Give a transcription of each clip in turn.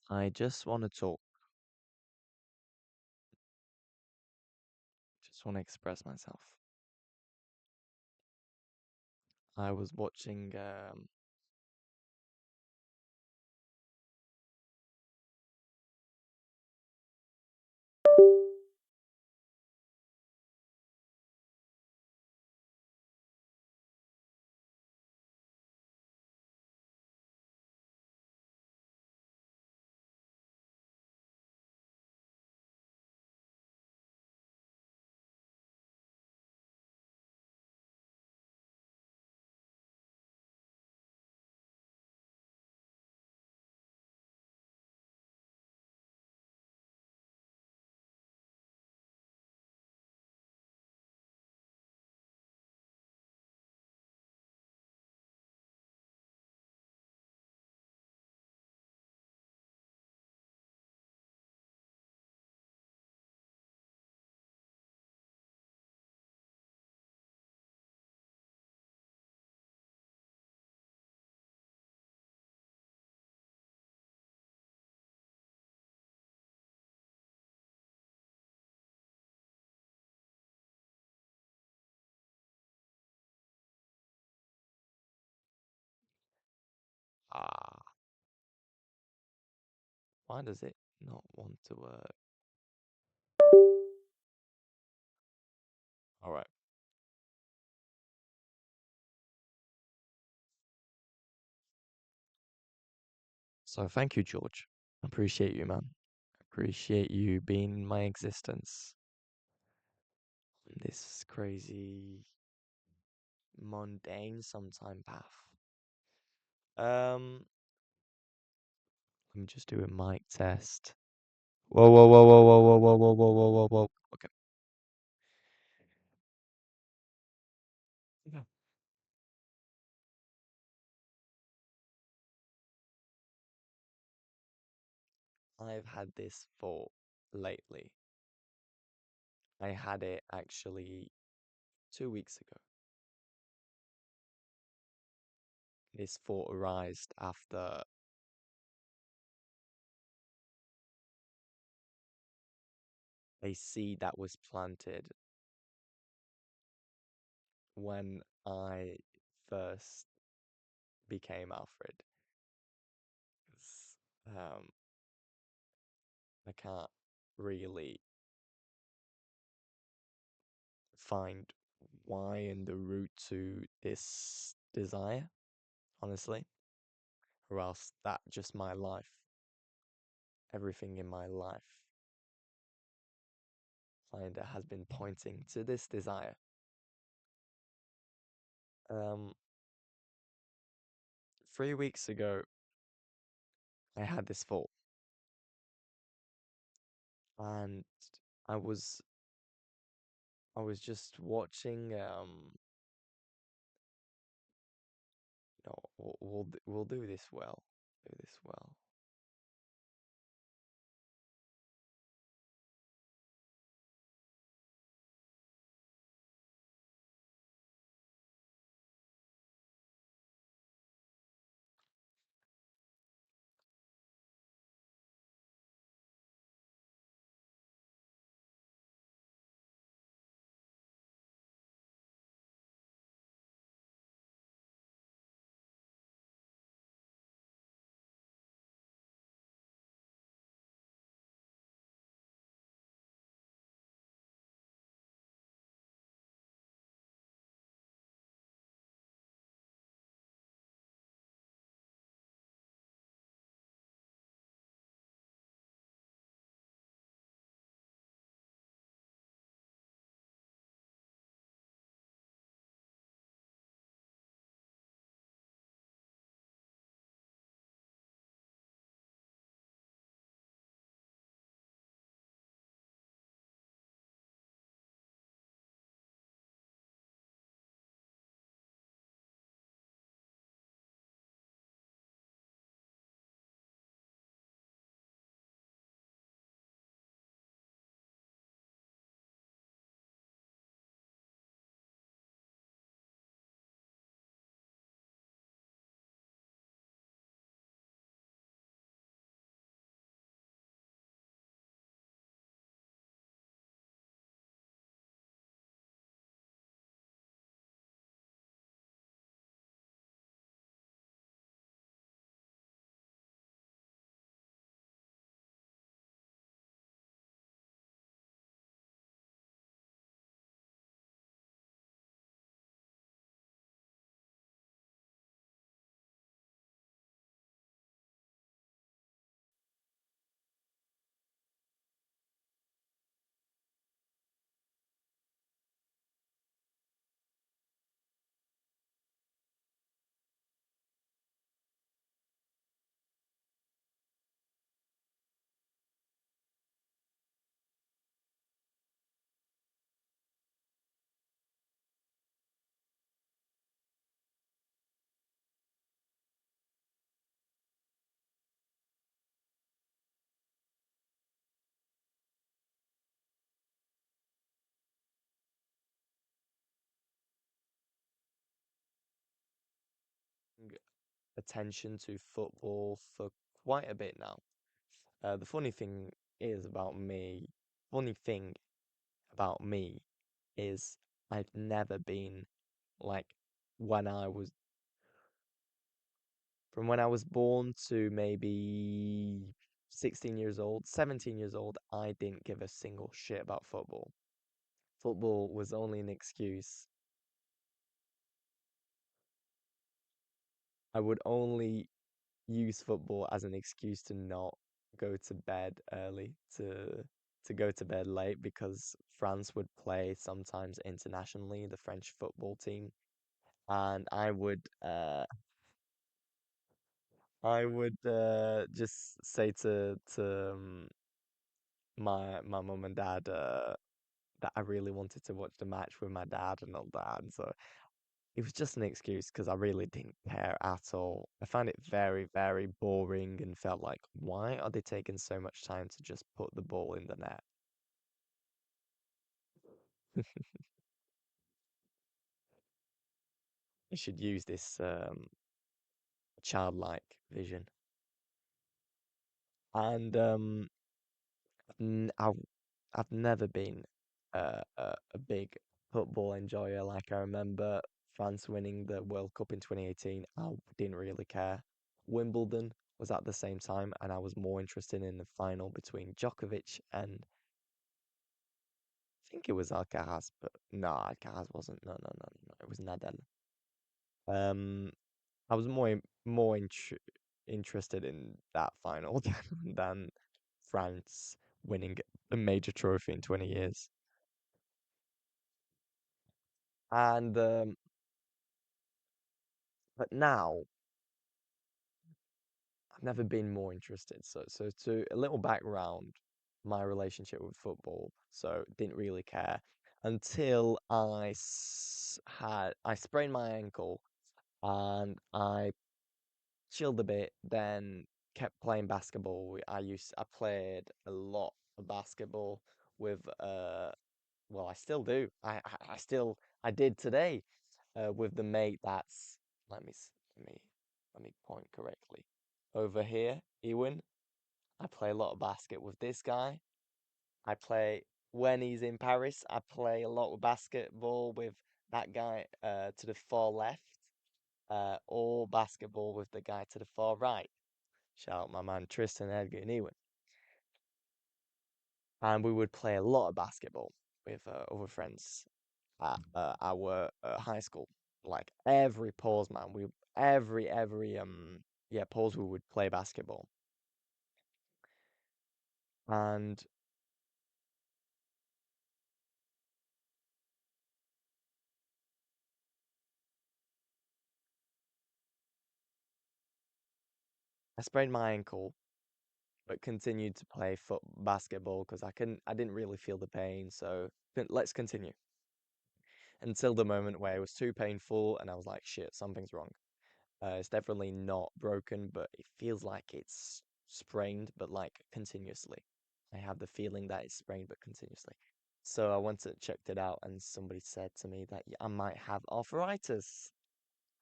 I just want to talk. Just want to express myself. I was watching. Ah, why does it not want to work? All right. So thank you, George. Appreciate you, man. Appreciate you being in my existence on this crazy, mundane, sometime path. Um, Let me just do a mic test. Whoa, whoa, whoa, whoa, whoa, whoa, whoa, whoa, whoa, whoa, whoa, whoa. Okay. Yeah. I've had this thought lately. I had it actually 2 weeks ago. This thought arose after a seed that was planted when I first became Alfred. 'Cause, I can't really find why and the root to this desire, honestly, or else that just my life, everything in my life, kinda has been pointing to this desire. Um, 3 weeks ago, I had this thought, and I was I was just watching. No, we'll do this well. Do this well. attention to football for quite a bit now. The is about me, funny thing about me is I've never been like when I was from when I was born to maybe 16 years old, 17 years old, I didn't give a single shit about football. Football was only an excuse. I would only use football as an excuse to not go to bed early, to go to bed late because France would play sometimes internationally, the French football team, and I would just say to my mum and dad that I really wanted to watch the match with my dad and all that, and so it was just an excuse because I really didn't care at all. I found it very, very boring and felt like, why are they taking so much time to just put the ball in the net? I should use this childlike vision. And n- I've I've never been a big football enjoyer. Like I remember France winning the World Cup in 2018. I didn't really care. Wimbledon was at the same time, and I was more interested in the final between Djokovic and I think it was Alcaraz, but no, Alcaraz wasn't. No, no, no, no, it was Nadal. Um, I was interested in that final than France winning a major trophy in 20 years. And but now I've never been more interested. So to a little background, my relationship with football. So didn't really care until I sprained my ankle and I chilled a bit, then kept playing basketball. I played a lot of basketball with well, I still do. I did today with the mate that's let me s- let me point correctly. Over here, Ewan, I play a lot of basket with this guy. I play when he's in Paris, I play a lot of basketball with that guy to the far left, or basketball with the guy to the far right. Shout out my man Tristan, Edgar, and Ewan. And we would play a lot of basketball with other friends at our high school. Like every pause, man, we every yeah pause we would play basketball. And I sprained my ankle, but continued to play foot basketball because I didn't really feel the pain. So let's continue until the moment where it was too painful, and I was like, shit, something's wrong. It's definitely not broken, but it feels like it's sprained, but like continuously. I have the feeling that it's sprained, but continuously. So I went and checked it out, and somebody said to me that I might have arthritis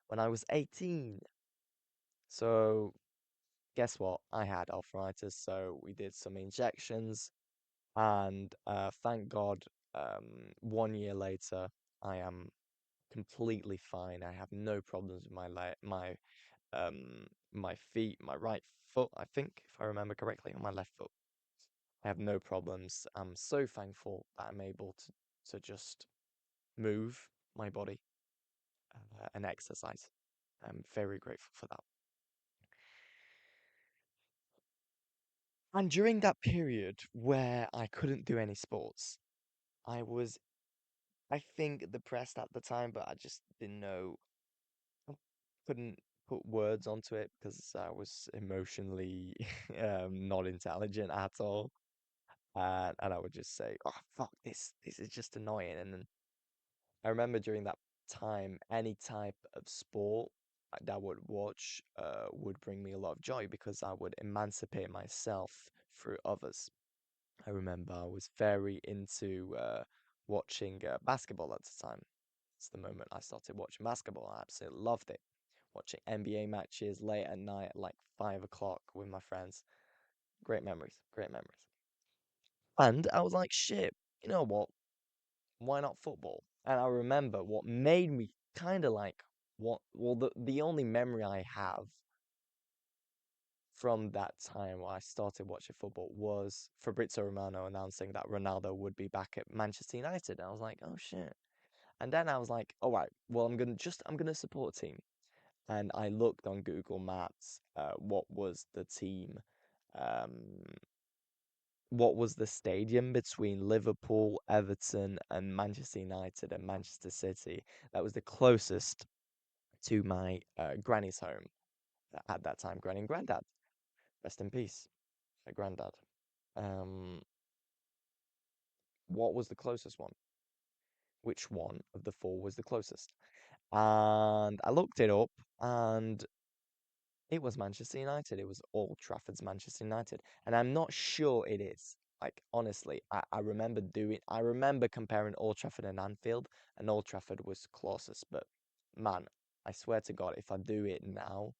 when I was 18. So guess what? I had arthritis, so we did some injections, and thank God, 1 year later, I am completely fine. I have no problems with my feet, my right foot, I think, if I remember correctly, on my left foot. I have no problems. I'm so thankful that I'm able to just move my body and exercise. I'm very grateful for that. And during that period where I couldn't do any sports, I was, I think, depressed at the time, but I just didn't know, I couldn't put words onto it because I was emotionally not intelligent at all. And I would just say, "Oh fuck, this is just annoying." And then I remember during that time, any type of sport that I would watch would bring me a lot of joy because I would emancipate myself through others. I remember I was very into watching basketball at the time. It's the moment I started watching basketball. I absolutely loved it. watching NBA matches late at night, at like 5 o'clock with my friends. Great memories, great memories. And I was like, shit, you know what? Why not football? And I remember what made me kind of like well, the only memory I have from that time when I started watching football was Fabrizio Romano announcing that Ronaldo would be back at Manchester United. And I was like, oh shit. And then I was like, all right, well, I'm gonna support a team. And I looked on Google Maps, what was the team, um, what was the stadium between Liverpool, Everton, and Manchester United and Manchester City that was the closest to my granny's home at that time, granny and granddad. Rest in peace, my granddad. Um, what was the closest one? Which one of the four was the closest? And I looked it up, and it was Manchester United. It was Old Trafford's Manchester United. And I'm not sure it is. Like, honestly, I remember comparing Old Trafford and Old Trafford was closest. But man, I swear to God, if I do it now,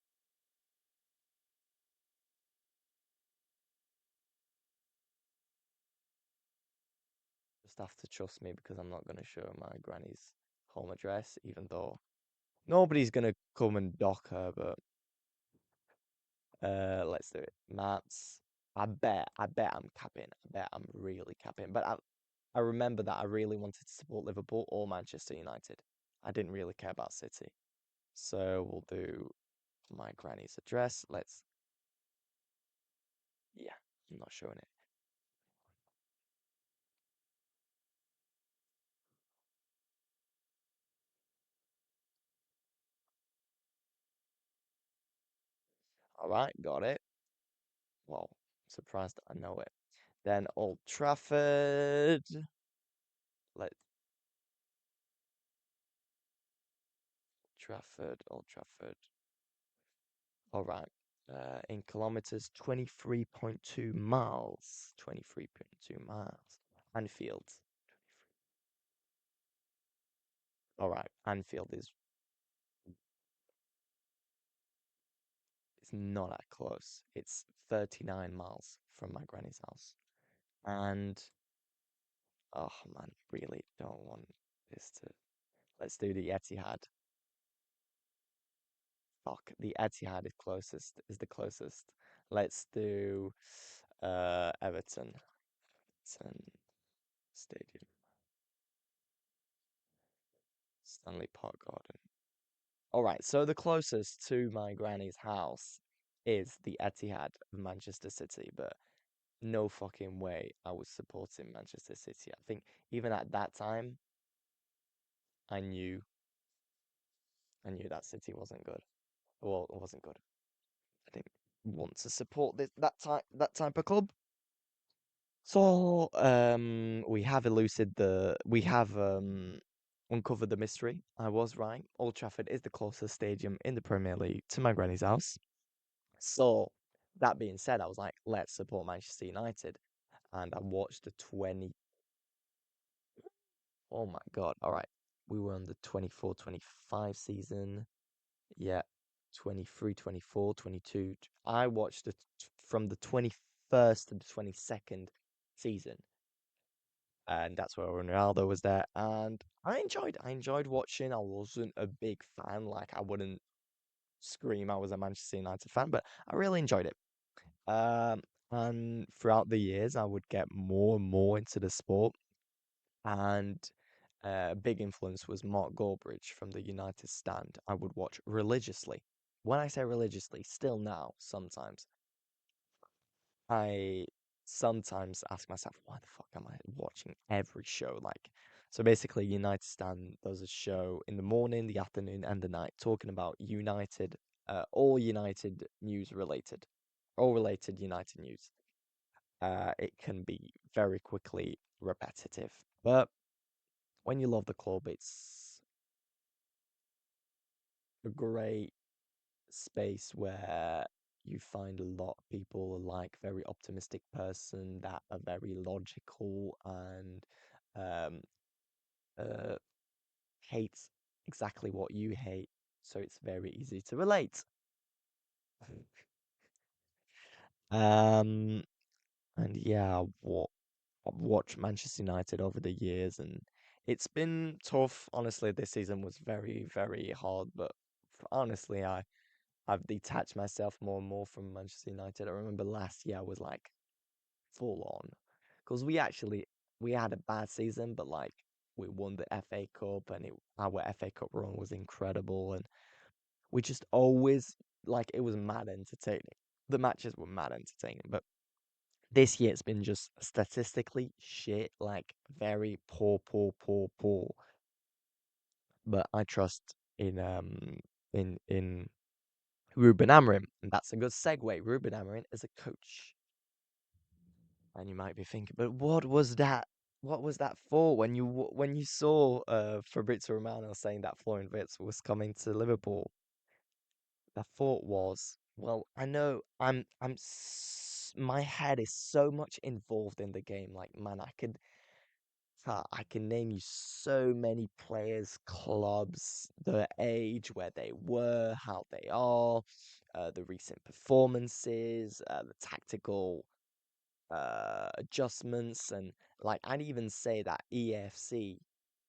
just have to trust me because I'm not going to show my granny's home address, even though nobody's going to come and dock her. But let's do it. Maps. I bet I'm capping. I bet I'm really capping. But I remember that I really wanted to support Liverpool or Manchester United. I didn't really care about City. So we'll do my granny's address. Yeah, I'm not showing it. All right, got it. Well, surprised I know it. Then Old Trafford. Let Trafford, Old Trafford. All right. In kilometers, 23.2 miles. 23.2 miles. Anfield. All right. Anfield is it's not that close. It's 39 miles from my granny's house. And oh man, really don't want this to. Let's do the Etihad. Fuck, the Etihad is the closest. Let's do Everton. Everton Stadium. Stanley Park Garden. All right, so the closest to my granny's house is the Etihad of Manchester City, but no fucking way I was supporting Manchester City. I think even at that time, I knew I knew that City wasn't good. Well, it wasn't good. I didn't want to support that type of club. So, we have uncovered the mystery. I was right. Old Trafford is the closest stadium in the Premier League to my granny's house. So, that being said, I was like, let's support Manchester United. And I watched the 20. Oh my God. All right. We were on the 24-25 season. Yeah. 23, 24, 22. I watched it from the 21st to the 22nd season. And that's where Ronaldo was there. And I enjoyed watching. I wasn't a big fan. Like I wouldn't scream I was a Manchester United fan, but I really enjoyed it. Um, and throughout the years, I would get more and more into the sport. And a big influence was Mark Goldbridge from the United Stand. I would watch religiously. When I say religiously, still now, sometimes. I sometimes ask myself, why the fuck am I watching every show? Like, so basically, United Stand does a show in the morning, the afternoon, and the night talking about United, all United news related, all related United news. It can be very quickly repetitive, but when you love the club, it's a great space where you find a lot of people like very optimistic person that are very logical and um, uh, hates exactly what you hate. so it's very easy to relate. Um, and yeah, I've watched Manchester United over the years, and it's been tough. Honestly, this season was very, very hard. But honestly, I've detached myself more and more from Manchester United. I remember last year I was like full on because we had a bad season, but like we won the FA Cup, and our FA Cup run was incredible, and we just always like it was mad entertaining. The matches were mad entertaining, but this year it's been just statistically shit, like very poor, poor, poor, poor. But I trust in Ruben Amorim, and that's a good segue. Ruben Amorim is a coach, and you might be thinking, but what was that? What was that for? When you saw Fabrizio Romano saying that Florian Wirtz was coming to Liverpool, the thought was, well, I know my head is so much involved in the game. Like, man, I can name you so many players, clubs, the age, where they were, how they are, the recent performances, the tactical adjustments, and like I'd even say that EFC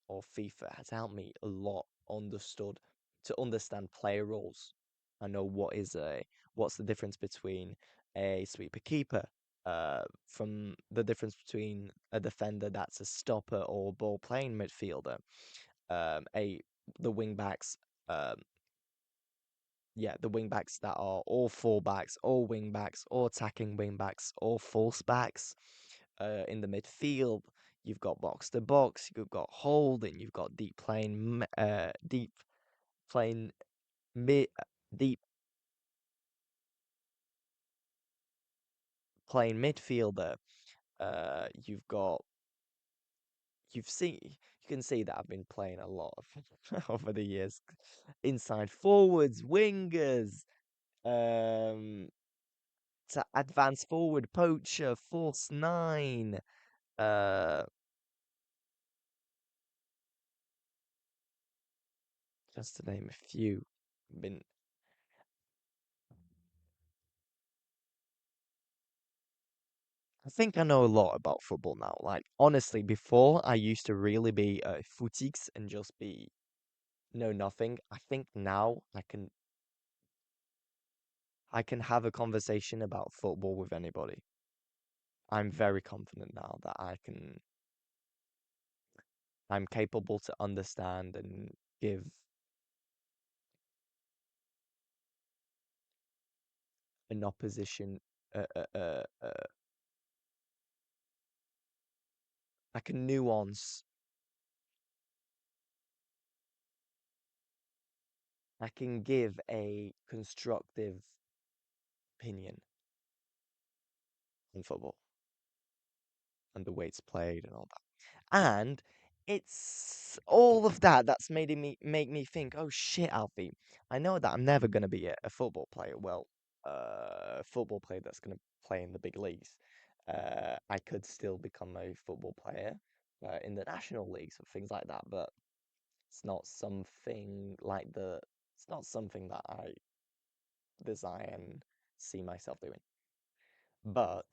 or FIFA has helped me a lot to understand player roles. I know what's the difference between a sweeper keeper, from the difference between a defender that's a stopper or ball playing midfielder, a the wing backs, um, yeah, the wing backs that are all fullbacks, all wing backs, all attacking wing backs, all false backs. In the midfield, you've got box to box, you've got holding, you've got deep playing mid, deep playing midfielder. You've got you've seen you can see that I've been playing a lot of over the years. Inside forwards, wingers, um, to advance forward, poacher, false nine. Uh, just to name a few. Been I think I know a lot about football now. Like honestly, before I used to really be a footix and just be know nothing. I think now I can have a conversation about football with anybody. I'm very confident now that I'm capable to understand and give an opposition I can nuance. I can give a constructive opinion on football and the way it's played and all that. And it's all of that that's made make me think, oh shit, Alfie, I know that I'm never gonna be a football player. Well, a football player that's gonna play in the big leagues. I could still become a football player in the national leagues or things like that, but it's not something like the it's not something that I desire and see myself doing. But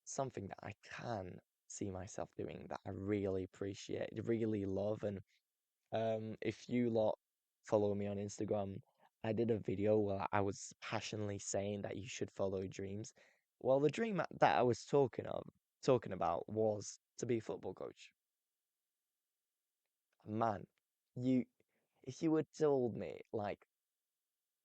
something that I can see myself doing that I really appreciate, really love, and if you lot follow me on Instagram, I did a video where I was passionately saying that you should follow dreams. Well, the dream that I was talking about was to be a football coach. Man, you if you had told me like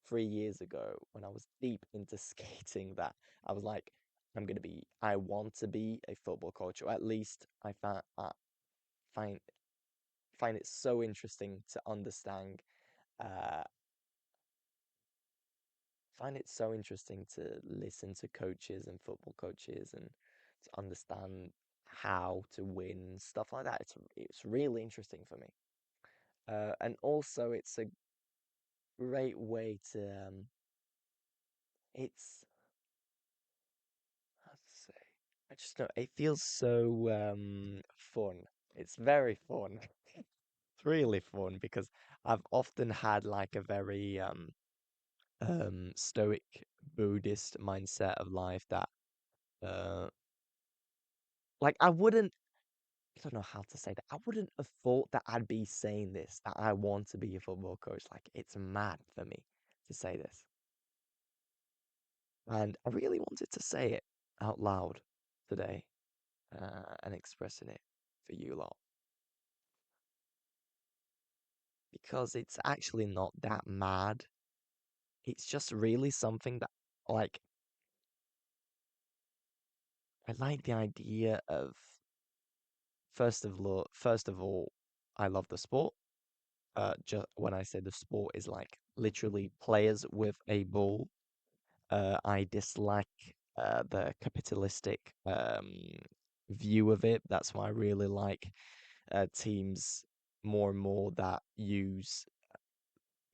3 years ago when I was deep into skating that I was like, I want to be a football coach, or at least I find find it so interesting to understand, uh, find it so interesting to listen to coaches and football coaches and to understand how to win, stuff like that. It's really interesting for me. And also it's a great way to, it's how to say? I just know it feels so fun. It's very fun. It's really fun because I've often had like a very stoic Buddhist mindset of life that uh like I don't know how to say that. I wouldn't have thought that I'd be saying this, that I want to be a football coach. Like it's mad for me to say this. And I really wanted to say it out loud today, and expressing it for you lot because it's actually not that mad. It's just really something that like I like the idea of first of all, I love the sport. Just when I say the sport is like literally players with a ball. I dislike the capitalistic view of it. That's why I really like teams more and more that use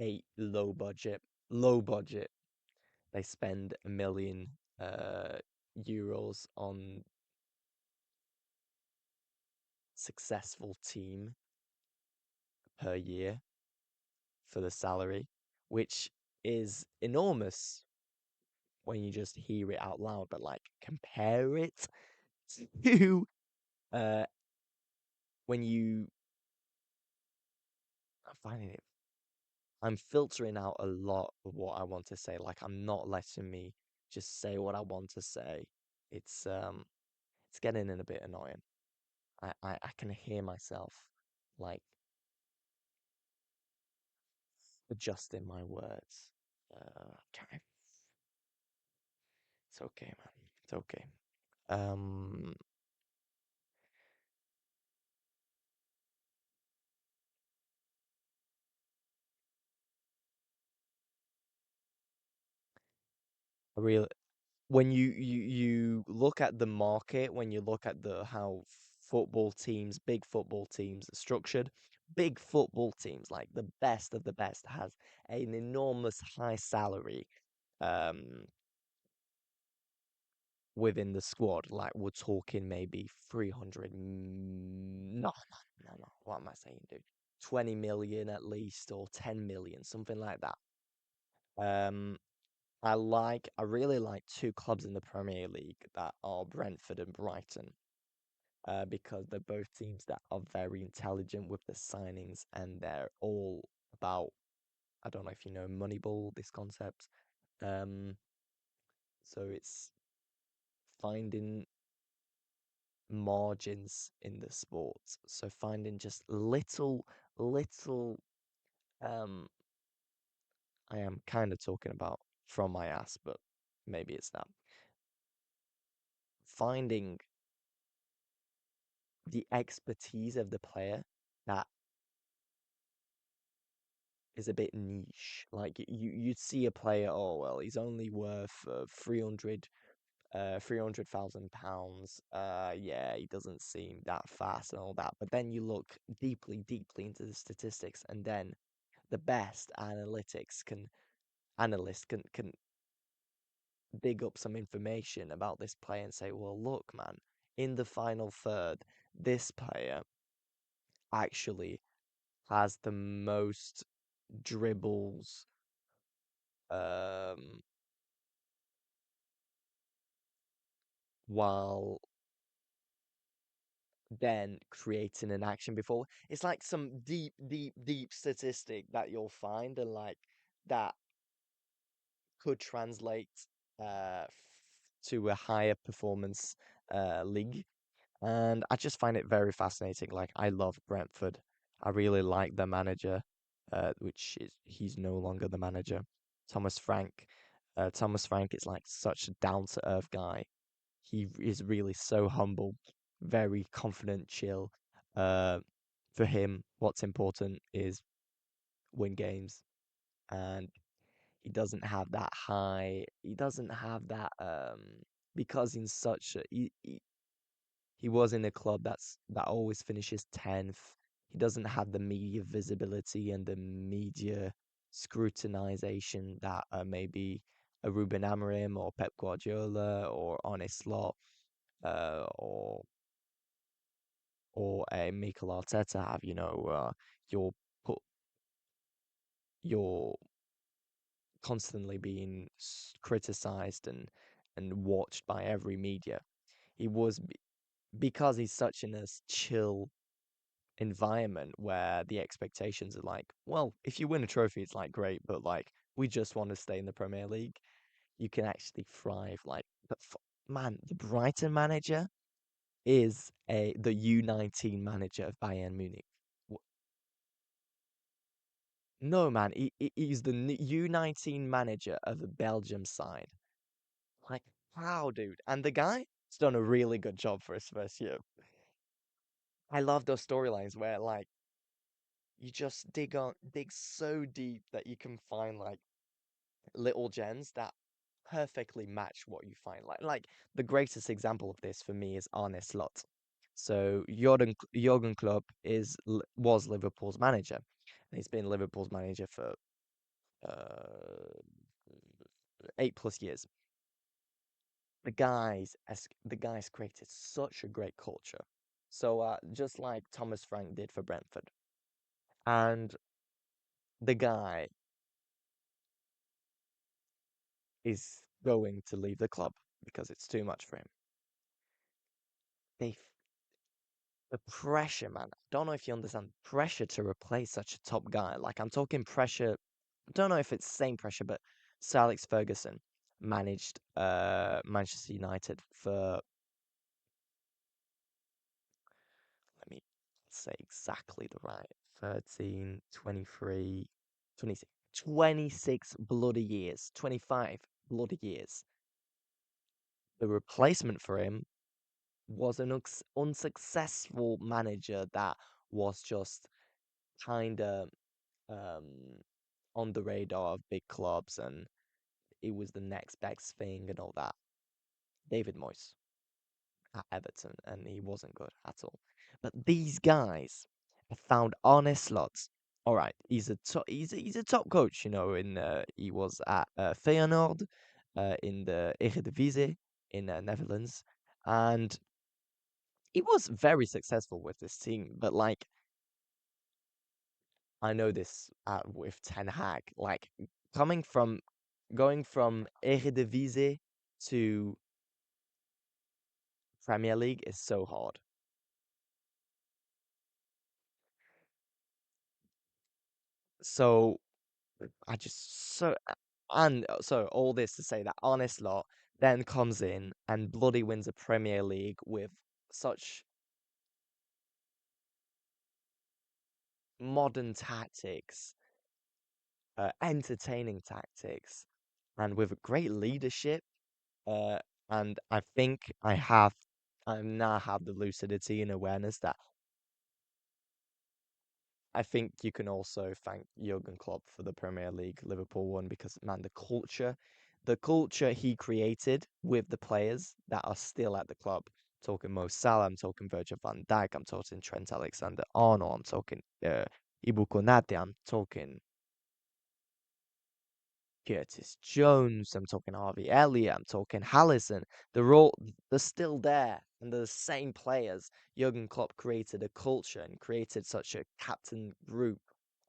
a low budget. They spend 1 million euros on successful team per year for the salary, which is enormous when you just hear it out loud, but like compare it to uh when you I'm finding it I'm filtering out a lot of what I want to say. Like I'm not letting me just say what I want to say. It's it's getting in a bit annoying. I can hear myself like adjusting my words. Okay. It's okay, man. It's okay. Um, I really when you look at the market, when you look at the how football teams, big football teams are structured, big football teams like the best of the best has an enormous high salary um within the squad. Like we're talking maybe 300 no, what am I saying, dude? 20 million at least or 10 million, something like that. Um I really like two clubs in the Premier League that are Brentford and Brighton, because they're both teams that are very intelligent with the signings and they're all about, I don't know if you know Moneyball, this concept. Um, so it's finding margins in the sport. So finding just little, um, I am kind of talking about from my ass, but maybe it's that. Finding the expertise of the player that is a bit niche. Like you'd see a player, oh well, he's only worth 300,000 pounds. Yeah, he doesn't seem that fast and all that. But then you look deeply into the statistics, and then the best analyst can dig up some information about this player and say, well, look, man, in the final third, this player actually has the most dribbles, um, while then creating an action before. It's like some deep statistic that you'll find and like that could translate to a higher performance league. And I just find it very fascinating. Like I love Brentford. I really like the manager, which is he's no longer the manager. Thomas Frank. Thomas Frank is like such a down to earth guy. He is really so humble, very confident, chill. Uh, for him, what's important is win games, and he doesn't have that high. He doesn't have that because in such a, he was in a club that always finishes 10th. He doesn't have the media visibility and the media scrutinization that maybe a Ruben Amorim or Pep Guardiola or Arne Slot uh, or Mikel Arteta have, you're put you're constantly being criticized and watched by every media. He was because he's such in a chill environment where the expectations are like, well, if you win a trophy, it's like great, but like we just want to stay in the Premier League. You can actually thrive. Like, but man, the Brighton manager is the U19 manager of Bayern Munich. No, man, he's the U19 manager of the Belgium side. Like, how, dude? And the guy's done a really good job for his first year. I love those storylines where like you just dig so deep that you can find like little gems that perfectly match what you find. Like the greatest example of this for me is Arne Slot. So Jurgen Klopp was Liverpool's manager. And he's been Liverpool's manager for 8 plus years. The guys created such a great culture. So just like Thomas Frank did for Brentford, and the guy is going to leave the club because it's too much for him. They The pressure, man. I don't know if you understand pressure to replace such a top guy. Like I'm talking pressure. I don't know if it's the same pressure, but Sir Alex Ferguson managed Manchester United for let me say exactly the right 13, 23, 26, 26 bloody years, 25 bloody years. The replacement for him was an unsuccessful manager that was just kind of um, on the radar of big clubs, and it was the next best thing and all that. David Moyes at Everton, and he wasn't good at all. But these guys have found Arne Slot. All right, he's a top coach. In he was at Feyenoord, in the Eredivisie in Netherlands, and he was very successful with this team. But like I know this with Ten Hag, like coming from going from Eredivisie to Premier League is so hard. So I just so all this to say that Arne Slot then comes in and bloody wins a Premier League with such modern tactics, entertaining tactics, and with great leadership. Uh, and I think I now have the lucidity and awareness that I think you can also thank Jurgen Klopp for the Premier League Liverpool one because man, the culture he created with the players that are still at the club. Talking Mo Salah, I'm talking Virgil van Dijk, I'm talking Trent Alexander-Arnold, I'm talking Ibu Konate, I'm talking Curtis Jones, I'm talking Harvey Elliott, I'm talking Hallison. They're still there, and they're the same players. Jurgen Klopp created a culture and created such a captain group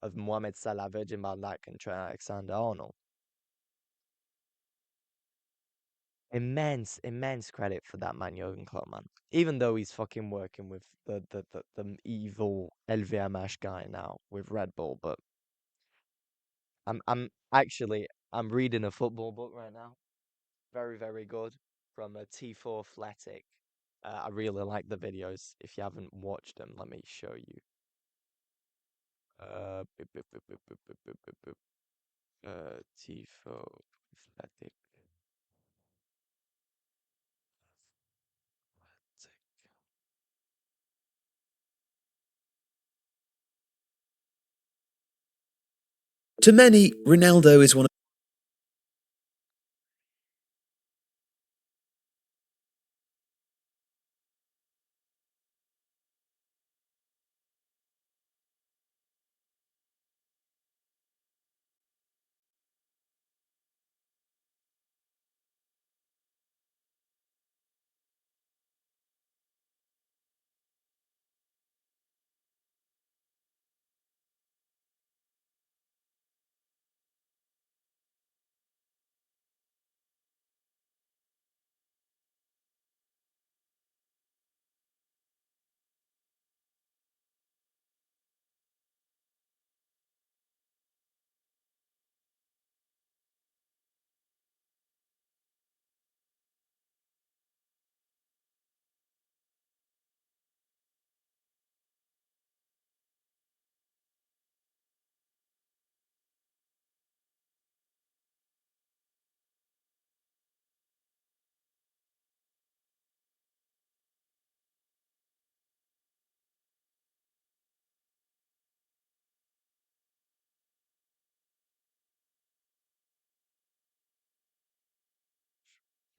of Mohamed Salah, Virgil van Dijk, and Trent Alexander-Arnold. Immense, immense credit for that man, Jurgen Klopp, man. Even though he's fucking working with the evil LVMH guy now with Red Bull, but I'm reading a football book right now. Very, very good from a T4 Athletic. I really like the videos. If you haven't watched them, let me show you. Boop, boop, boop, boop, boop, boop, boop, boop, boop. T4 Athletic. To many, Ronaldo is one of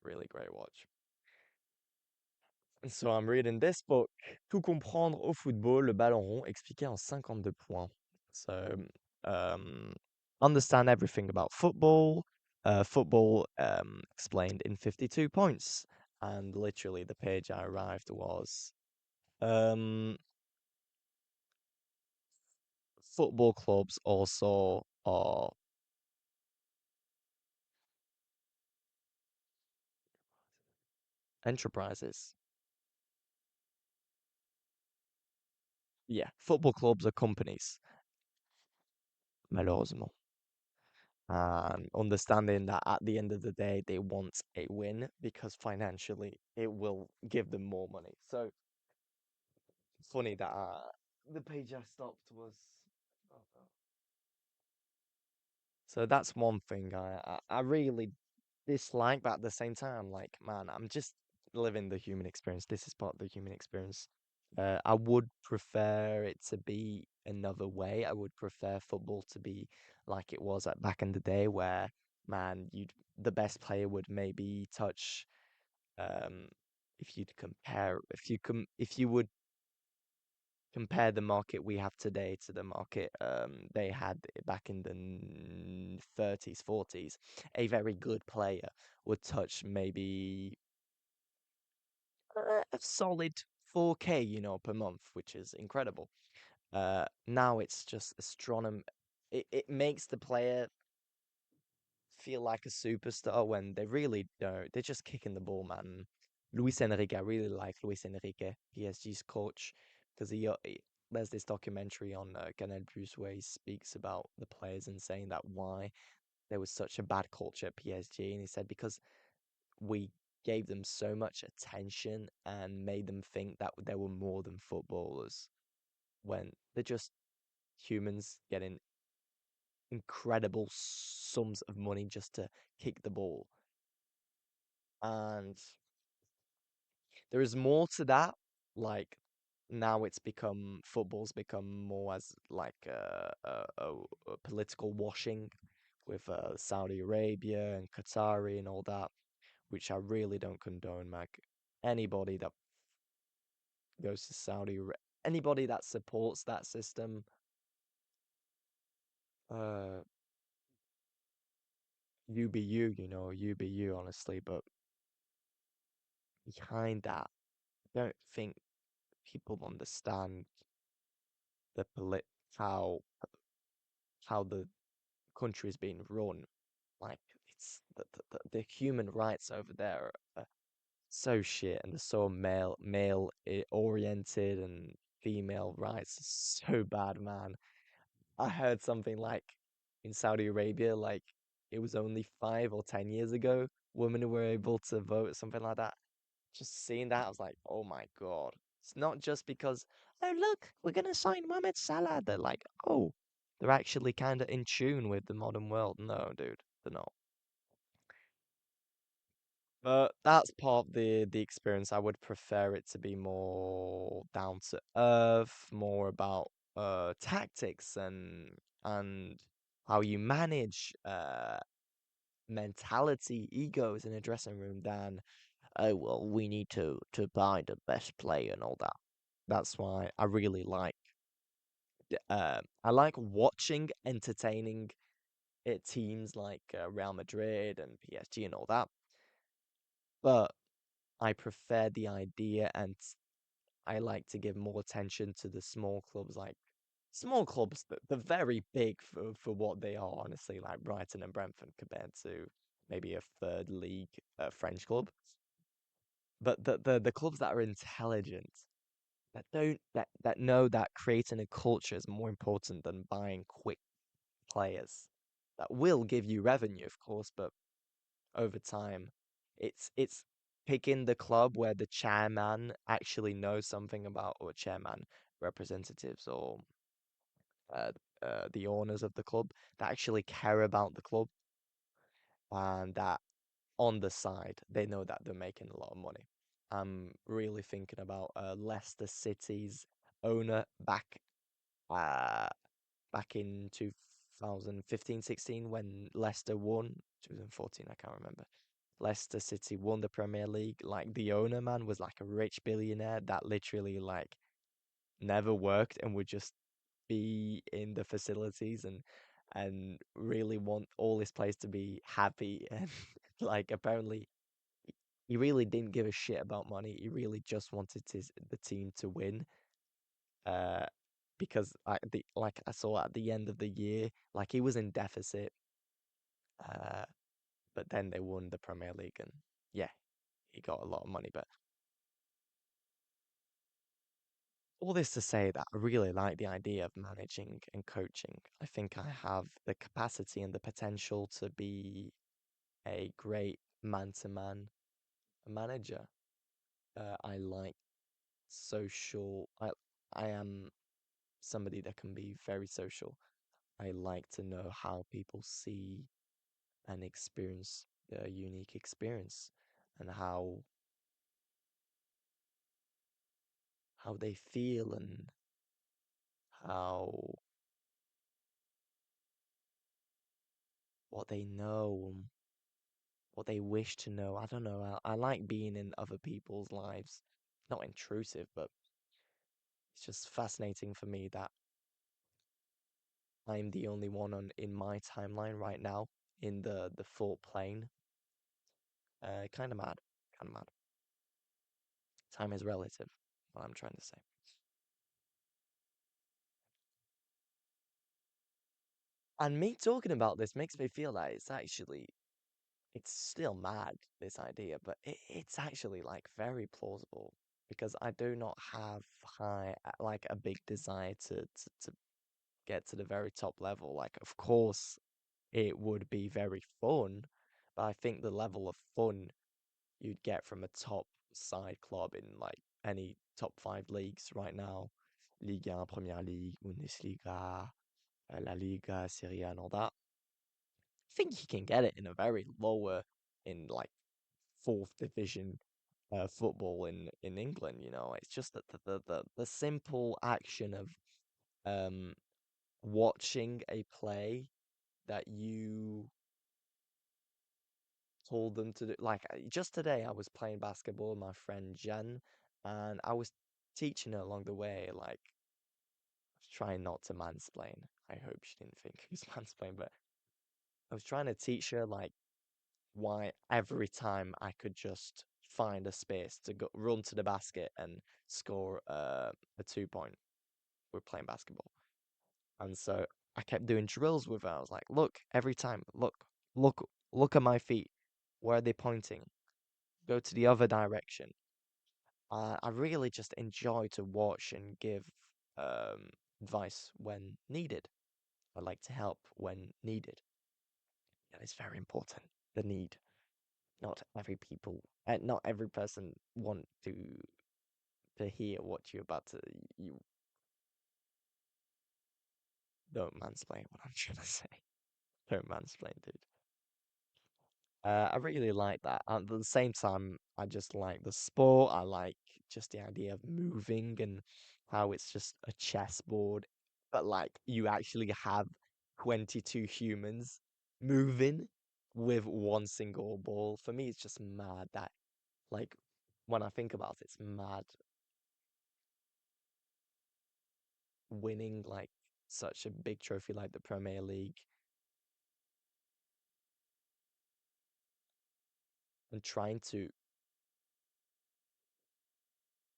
really great watch. So I'm reading this book, Tout comprendre au football, le ballon rond, expliqué en 52 points. So, um, understand everything about football, football explained in 52 points. And literally the page I arrived was um, football clubs also are enterprises. Yeah, football clubs are companies, malheureusement. And understanding that at the end of the day, they want a win because financially it will give them more money. So funny that the page I stopped was. Oh, no. So that's one thing I really dislike, but at the same time, like, man, I'm just living the human experience. This is part of the human experience. I would prefer it to be another way. I would prefer football to be like it was at back in the day, where, man, the best player would maybe touch, um, if you would compare the market we have today to the market they had back in the 30s, 40s, a very good player would touch maybe a solid 4K, per month, which is incredible. Now it's just astronomy. It makes the player feel like a superstar when they really don't. They're just kicking the ball, man. Luis Enrique, I really like Luis Enrique, PSG's coach, because there's this documentary on Canal Plus where he speaks about the players and saying that why there was such a bad culture at PSG, and he said because we gave them so much attention and made them think that they were more than footballers when they're just humans getting incredible sums of money just to kick the ball. And there is more to that. Like now football's become more as like a political washing with Saudi Arabia and Qatari and all that, which I really don't condone, Like anybody that goes to anybody that supports that system, uh, you be you, you be you, honestly. But behind that, I don't think people understand the how the country is being run. Like it's the human rights over there are so shit, and they're so male oriented, and female rights are so bad, man. I heard something like in Saudi Arabia, like it was only 5 or 10 years ago, women were able to vote, something like that. Just seeing that, I was like, oh my God. It's not just because, oh, look, we're going to sign Mohamed Salah. They're like, oh, they're actually kind of in tune with the modern world. No, dude, they're not. But that's part of the experience. I would prefer it to be more down to earth, more about tactics and how you manage mentality, egos in a dressing room than, oh well, we need to buy the best player and all that. That's why I really like I like watching entertaining teams like Real Madrid and PSG and all that. But I prefer the idea, and I like to give more attention to the small clubs, like small clubs that they're very big for what they are, honestly, like Brighton and Brentford compared to maybe a third league French club. But the clubs that are intelligent, that know that creating a culture is more important than buying quick players that will give you revenue, of course, but over time, it's picking the club where the chairman actually knows something about, or chairman representatives, or uh, the owners of the club that actually care about the club, and that on the side they know that they're making a lot of money. I'm really thinking about Leicester City's owner uh back in 2015, 16 when Leicester won. 2014, I can't remember. Leicester City won the Premier League. Like the owner man was like a rich billionaire that literally like never worked and would just be in the facilities and really want all his players to be happy and like apparently he really didn't give a shit about money. He really just wanted the team to win. Uh, because I saw at the end of the year, like he was in deficit. Uh, but then they won the Premier League and yeah, he got a lot of money. But all this to say that I really like the idea of managing and coaching. I think I have the capacity and the potential to be a great man-to-man manager. I like social. I am somebody that can be very social. I like to know how people see and experience their unique experience and how they feel and how what they know and what they wish to know. I don't know. I like being in other people's lives. Not intrusive, but it's just fascinating for me that I'm the only one on in my timeline right now in the full plane. Kind of mad. Kind of mad. Time is relative. What I'm trying to say. And me talking about this makes me feel that it's still mad, this idea, but it's actually like very plausible because I do not have like a big desire to get to the very top level. Like, of course, it would be very fun, but I think the level of fun you'd get from a top side club in like any top five leagues right now, Liga, Premier League, Bundesliga, La Liga, Serie A, and all that. I think you can get it in a very lower, in like fourth division football in England. You know, it's just that the simple action of um watching a play that you told them to do. Like just today, I was playing basketball with my friend Jen, and I was teaching her along the way, like trying not to mansplain. I hope she didn't think it was mansplain, but I was trying to teach her like why every time I could just find a space to go run to the basket and score a 2 point. We're playing basketball. And so I kept doing drills with her. I was like, look, every time, look at my feet. Where are they pointing? Go to the other direction. I really just enjoy to watch and give advice when needed. I like to help when needed. That is very important. The need. Not every person want to hear what you're about to. You don't mansplain what I'm trying to say. Don't mansplain, dude. I really like that. At the same time, I just like the sport. I like just the idea of moving and how it's just a chessboard, but like you actually have 22 humans moving with one single ball. For me, it's just mad that, like, when I think about it, it's mad winning like such a big trophy like the Premier League and trying to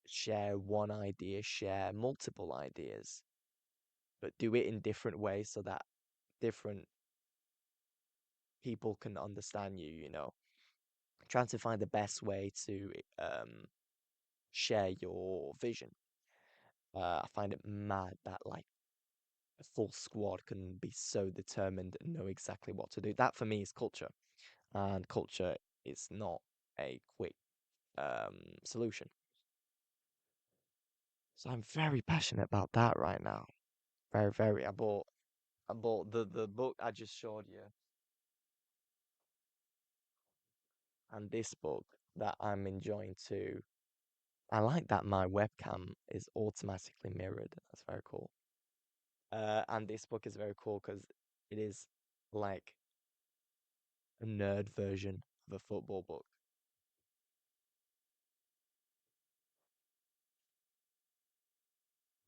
share one idea, share multiple ideas, but do it in different ways so that different people can understand you, you know. Trying to find the best way to share your vision. I find it mad that like a full squad can be so determined and know exactly what to do. That for me is culture, and culture is not a quick solution. So I'm very passionate about that right now. Very, very. I bought the book I just showed you, and this book that I'm enjoying too. I like that my webcam is automatically mirrored. That's very cool. And this book is very cool because it is like a nerd version the football book.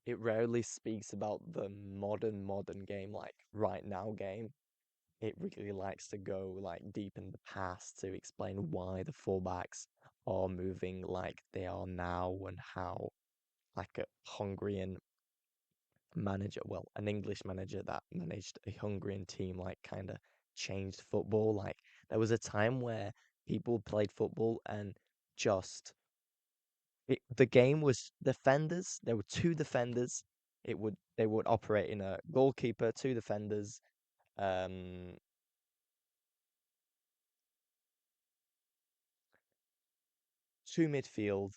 It rarely speaks about the modern game, like right now game. It really likes to go like deep in the past to explain why the fullbacks are moving like they are now and how like a Hungarian manager, well, an English manager that managed a Hungarian team, like kind of changed football. Like there was a time where people played football and just the game was defenders. There were two defenders. They would operate in a goalkeeper, two defenders, um, two midfield,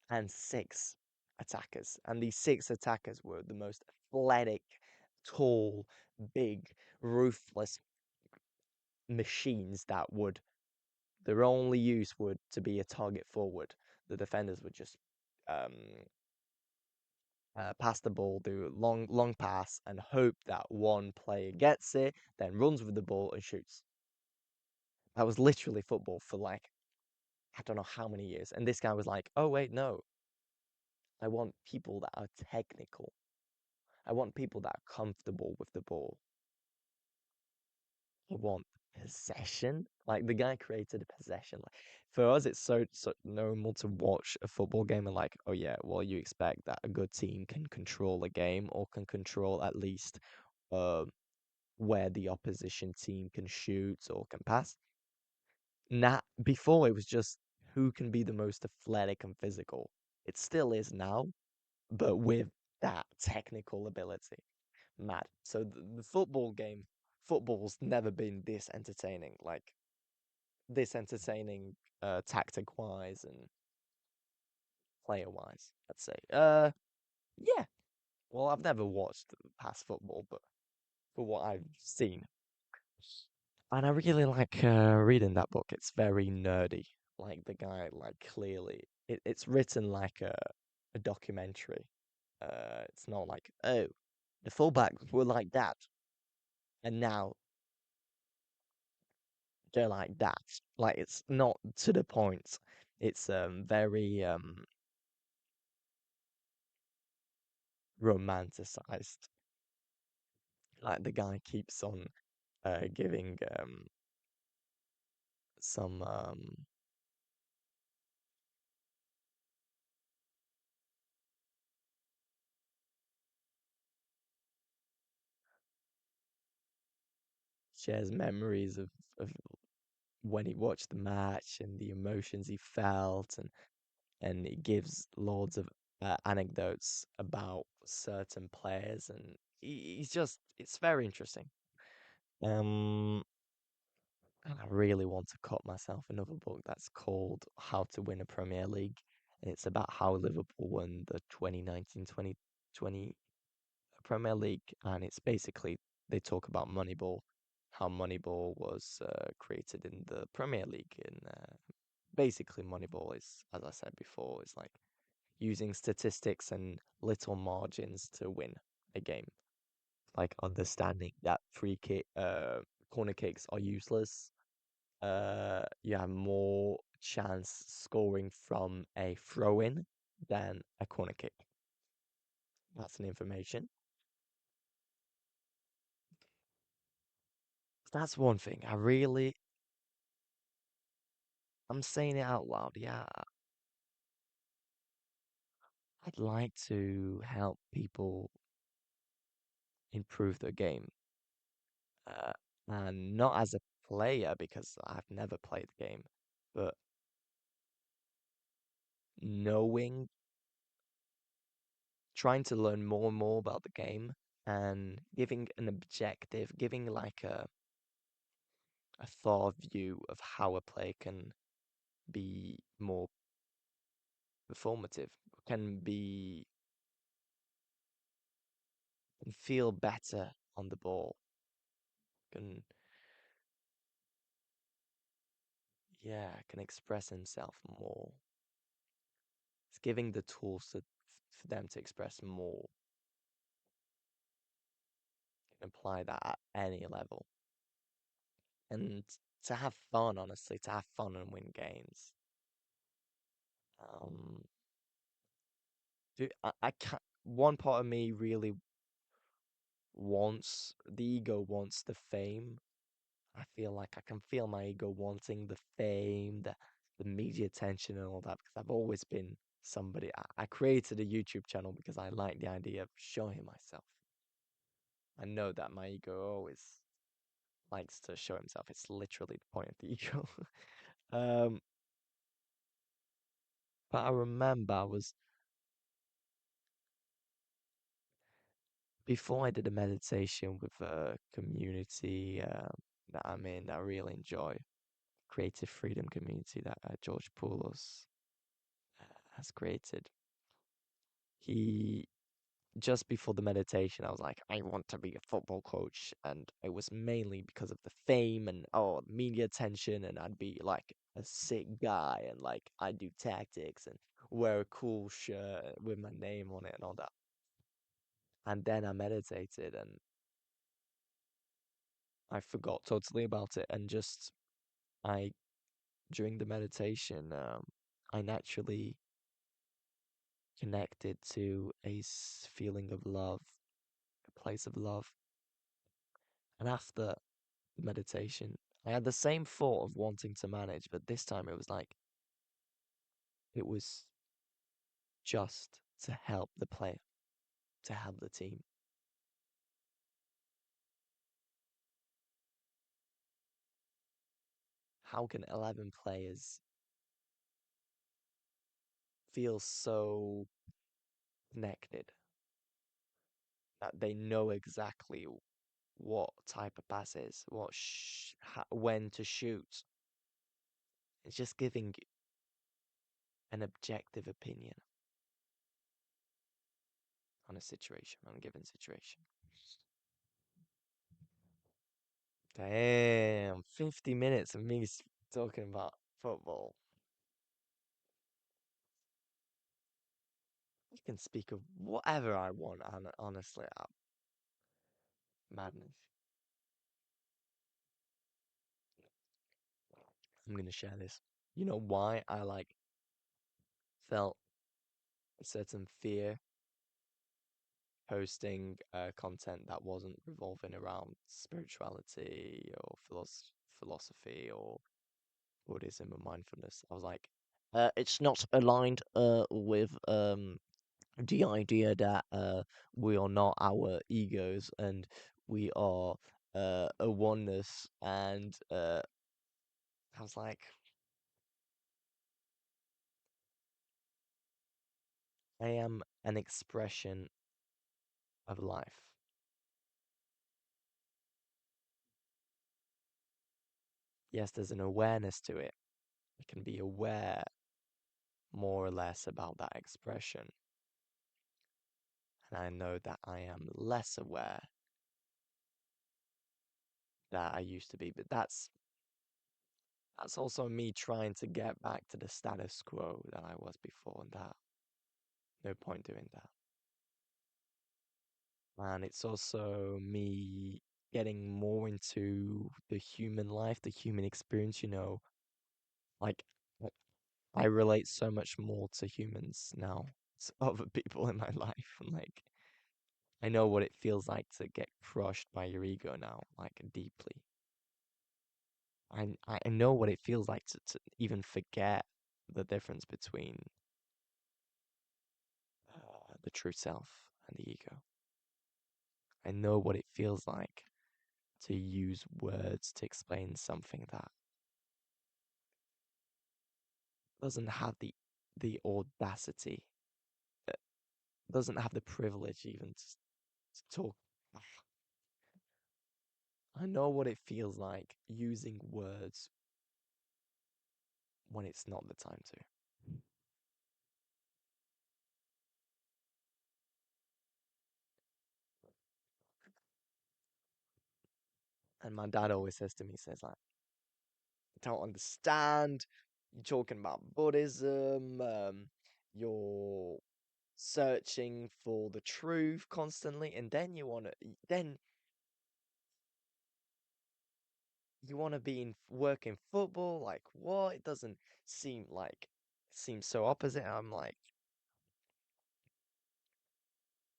and six attackers. And these six attackers were the most athletic, tall, big, ruthless machines that would their only use would to be a target forward. The defenders would just um, pass the ball, do a long pass, and hope that one player gets it, then runs with the ball and shoots. That was literally football for like I don't know how many years. And this guy was like, "Oh wait, no, I want people that are technical. I want people that are comfortable with the ball. I want possession." Like the guy created a possession. Like for us, it's so normal to watch a football game and like, oh yeah, well you expect that a good team can control a game or can control at least uh, where the opposition team can shoot or can pass. Nah, before it was just who can be the most athletic and physical. It still is now, but with that technical ability. Mad. So the football game, football's never been this entertaining, like this entertaining, tactic wise and player wise, I'd say. Yeah. Well, I've never watched past football, but for what I've seen, and I really like reading that book. It's very nerdy. Like the guy, like clearly, it's written like a documentary. It's not like, oh, the fullbacks were like that, and now they're like that. Like it's not to the point. It's very romanticized. Like the guy keeps on giving some shares memories of when he watched the match and the emotions he felt and he gives loads of anecdotes about certain players and he's just it's very interesting. Um and I really want to cut myself another book that's called How to Win a Premier League. And it's about how Liverpool won the 2019-2020 Premier League. And it's basically, they talk about Moneyball, how Moneyball was created in the Premier League. And basically, Moneyball is, as I said before, is like using statistics and little margins to win a game. Like understanding that corner kicks are useless, you have more chance scoring from a throw in than a corner kick. That's an information. That's one thing. I'm saying it out loud. Yeah, I'd like to help people improve their game. Uh, and not as a player because I've never played the game, but knowing, trying to learn more and more about the game and giving an objective, giving like a thought view of how a player can be more performative, can feel better on the ball, can can express himself more. It's giving the tools for them to express more, can apply that at any level. and to have fun, honestly, to have fun and win games. Um, I can't. One part of me really wants the ego wants the fame. I feel like I can feel my ego wanting the fame, the media attention and all that because I've always been somebody. I created a YouTube channel because I like the idea of showing myself. I know that my ego always likes to show himself. It's literally the point of the ego. Um, but I remember I was before I did a meditation with a community that I'm in that I really enjoy, creative freedom community that George Poulos has created. He just before the meditation, I was like, I want to be a football coach, and it was mainly because of the fame and media attention, and I'd be like a sick guy, and like I'd do tactics and wear a cool shirt with my name on it and all that. And then I meditated, and I forgot totally about it, and just I during the meditation, I naturally connected to a feeling of love, a place of love. And after the meditation, I had the same thought of wanting to manage, but this time it was like, it was just to help the player, to help the team. How can 11 players feel so connected that they know exactly what type of pass is, when to shoot? It's just giving an objective opinion on a situation, on a given situation. Damn, 50 minutes of me talking about football. I can speak of whatever I want, and honestly, madness. I'm gonna share this. You know why I like felt a certain fear posting content that wasn't revolving around spirituality or philosophy or Buddhism or mindfulness. I was like, it's not aligned with the idea that we are not our egos and we are a oneness. And I was like, I am an expression of life. Yes, there's an awareness to it. I can be aware more or less about that expression. And I know that I am less aware that I used to be. But that's also me trying to get back to the status quo that I was before, and that no point doing that. And it's also me getting more into the human life, the human experience, like like, I relate so much more to humans now, to other people in my life. And like I know what it feels like to get crushed by your ego now, like deeply. I know what it feels like to even forget the difference between the true self and the ego. I know what it feels like to use words to explain something that doesn't have the audacity, uh, doesn't have the privilege even to talk. I know what it feels like using words when it's not the time to. And my dad always says to me, says like, I don't understand. You're talking about Buddhism. You're searching for the truth constantly, and then you want to, then you want to be in working football? Like what? It doesn't seem like it seems so opposite. I'm like,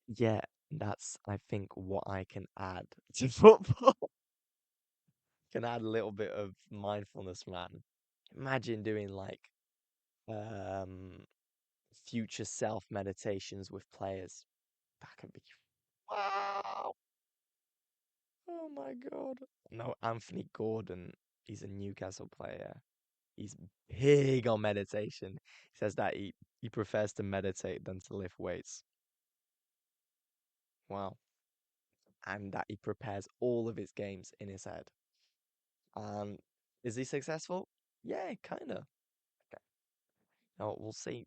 yeah, that's I think what I can add to football. Can add a little bit of mindfulness, man. Imagine doing like um future self meditations with players. That could be wow. Oh my God. No, Anthony Gordon, he's a Newcastle player. He's big on meditation. He says that he prefers to meditate than to lift weights. Wow. And that he prepares all of his games in his head. And is he successful? Yeah, kind of. Okay. No, we'll see.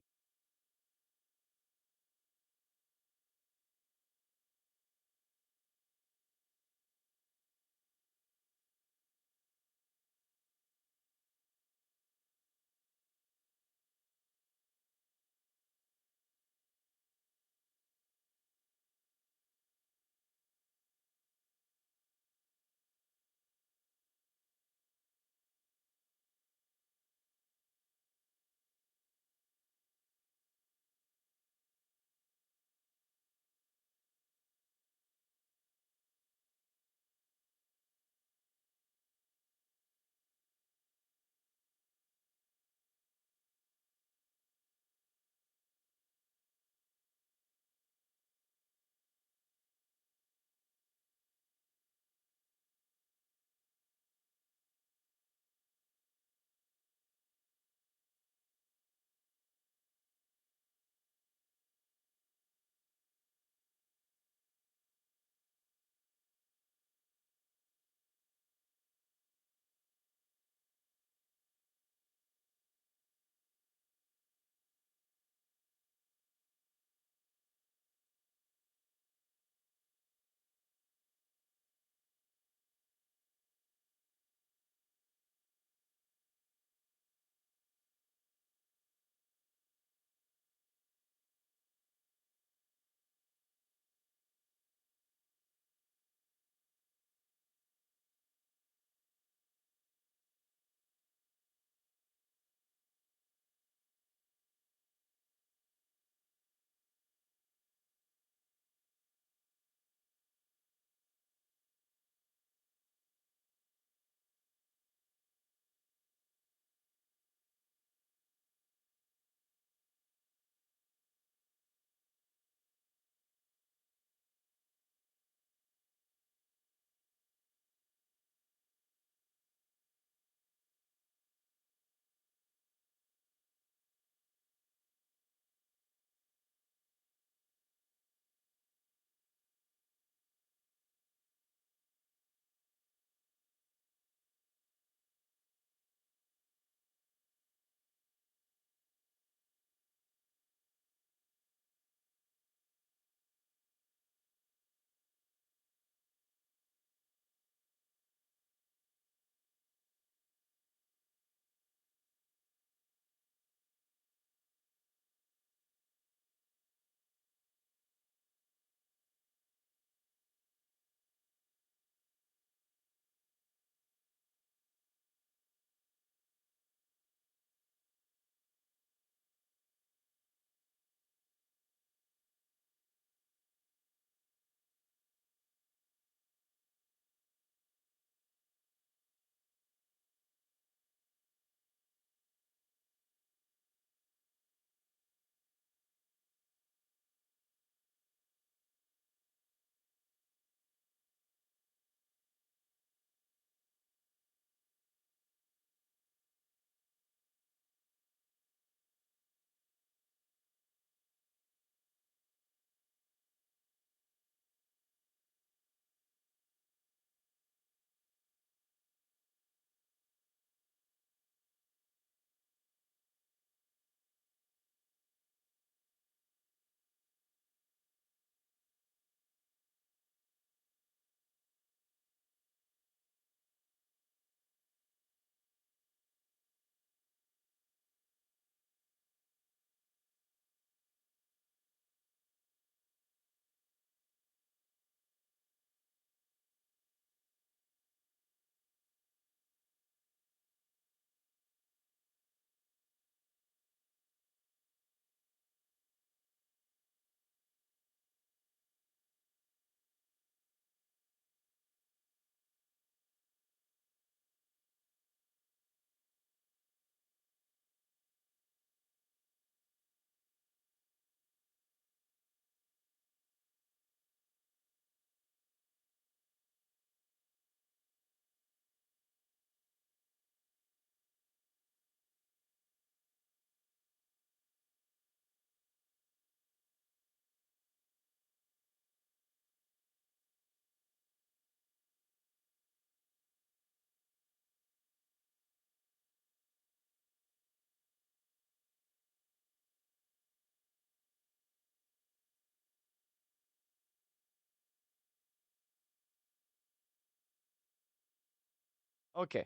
Okay.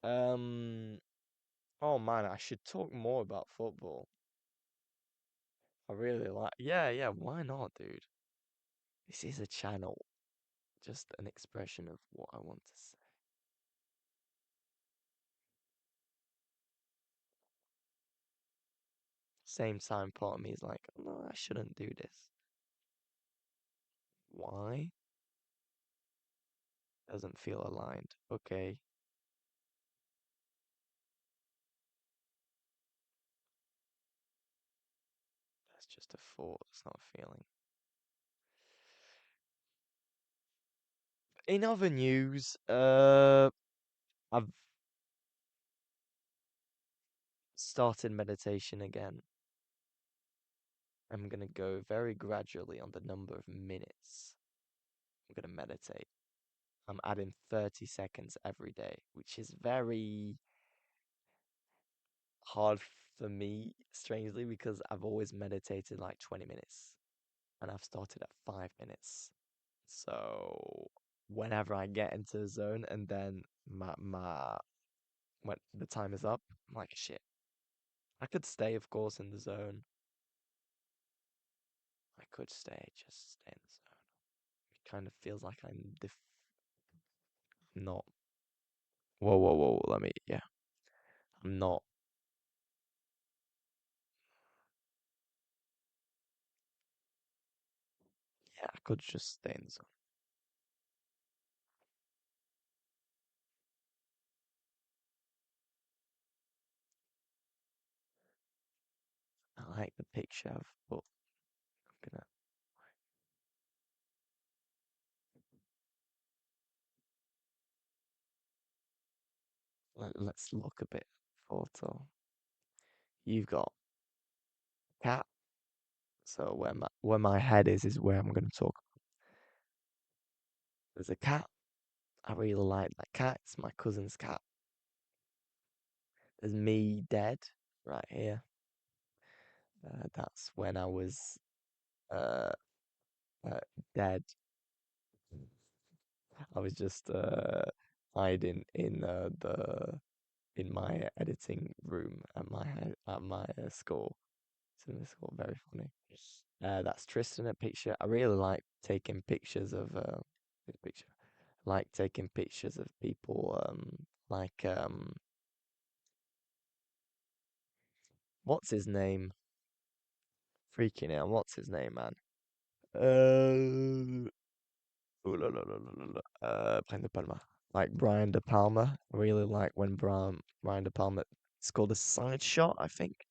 Um. Oh man, I should talk more about football. I really like. Yeah, yeah. Why not, dude? This is a channel, just an expression of what I want to say. Same time, part of me is like, oh, no, I shouldn't do this. Why? Doesn't feel aligned. Okay, that's just a thought. It's not a feeling. In other news, I've started meditation again. I'm gonna go very gradually on the number of minutes I'm gonna meditate. I'm adding 30 seconds every day, which is very hard for me, strangely, because I've always meditated like 20 minutes and I've started at 5 minutes. So whenever I get into the zone and then when the time is up, I'm like, shit. I could stay, of course, in the zone. I could just stay in the zone. It kind of feels like I'm not. Whoa, whoa, whoa. Yeah. I'm not. Yeah, I could just stay in the zone. I like the picture of, but I'm gonna let's look a bit. Photo. You've got cat. So where my head is where I'm gonna talk. There's a cat. I really like that cat. It's my cousin's cat. There's me dead right here. That's when I was uh, uh dead. I was just hiding in my editing room at my school. Cinema school, very funny. That's Tristan a picture. I really like taking pictures of this picture. I like taking pictures of people like what's his name? Freaking out, what's his name, man? Ooh, la, la, la, la, la, la. Brian De Palma. Like Brian De Palma. I really like when Brian De Palma. It's called a side shot, I think,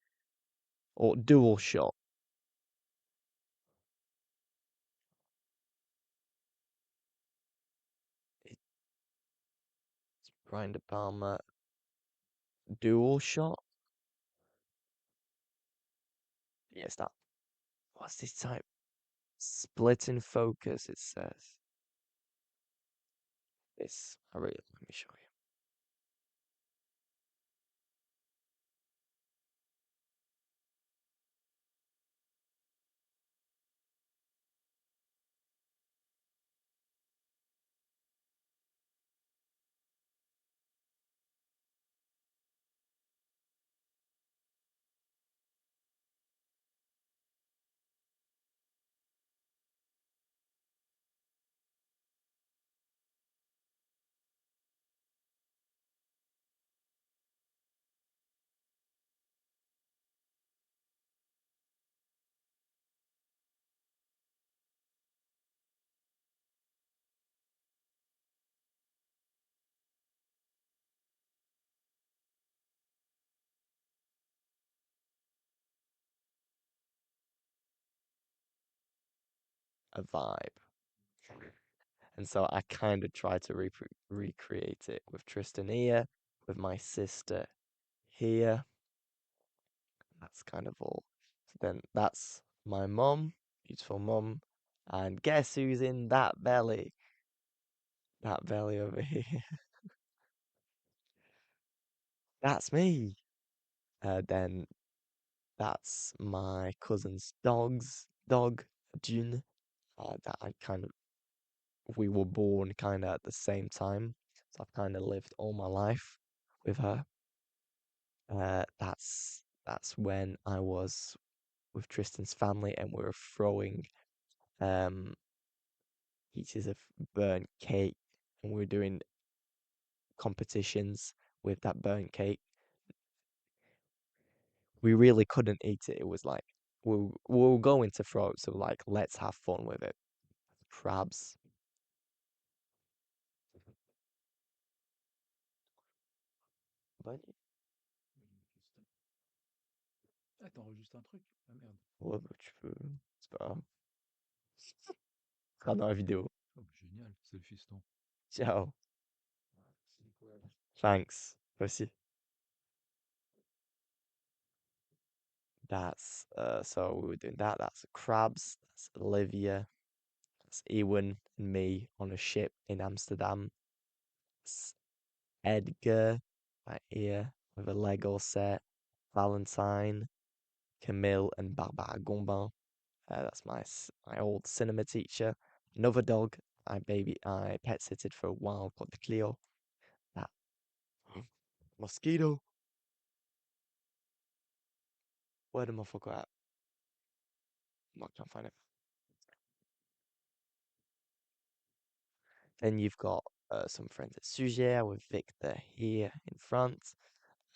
or dual shot. It's Brian De Palma dual shot. Yes, that. What's this type? Split in focus. It says this. I really let me show you. A vibe. And so I kind of try to recreate it with Tristan here, with my sister here. That's kind of all. So then that's my mum, beautiful mum. And guess who's in that belly? That belly over here. That's me. Then that's my cousin's dog, June. That I kind of we were born kind of at the same time. So I've kind of lived all my life with her. That's when I was with Tristan's family and we were throwing um pieces of burnt cake and we were doing competitions with that burnt cake. We really couldn't eat it. It was like we were going to throw it, so like let's have fun with it. Crabs. But Ah, t'enregistres un truc? Ah merde. ouais, bah, tu peux. C'est pas grave. Ce sera dans la vidéo. Oh, bah, génial, c'est le fiston. Ciao. Thanks. Voici. That's so we were doing that. That's crabs. That's Olivia. That's Ewan and me on a ship in Amsterdam. It's Edgar right here with a Lego set. Valentine, Camille, and Barbara Gombin. That's my old cinema teacher. Another dog I pet sitted for a while called Cleo. That mosquito. Where the motherfucker at? I'm not trying to find it. Then you've got some friends at Suger with Victor here in front.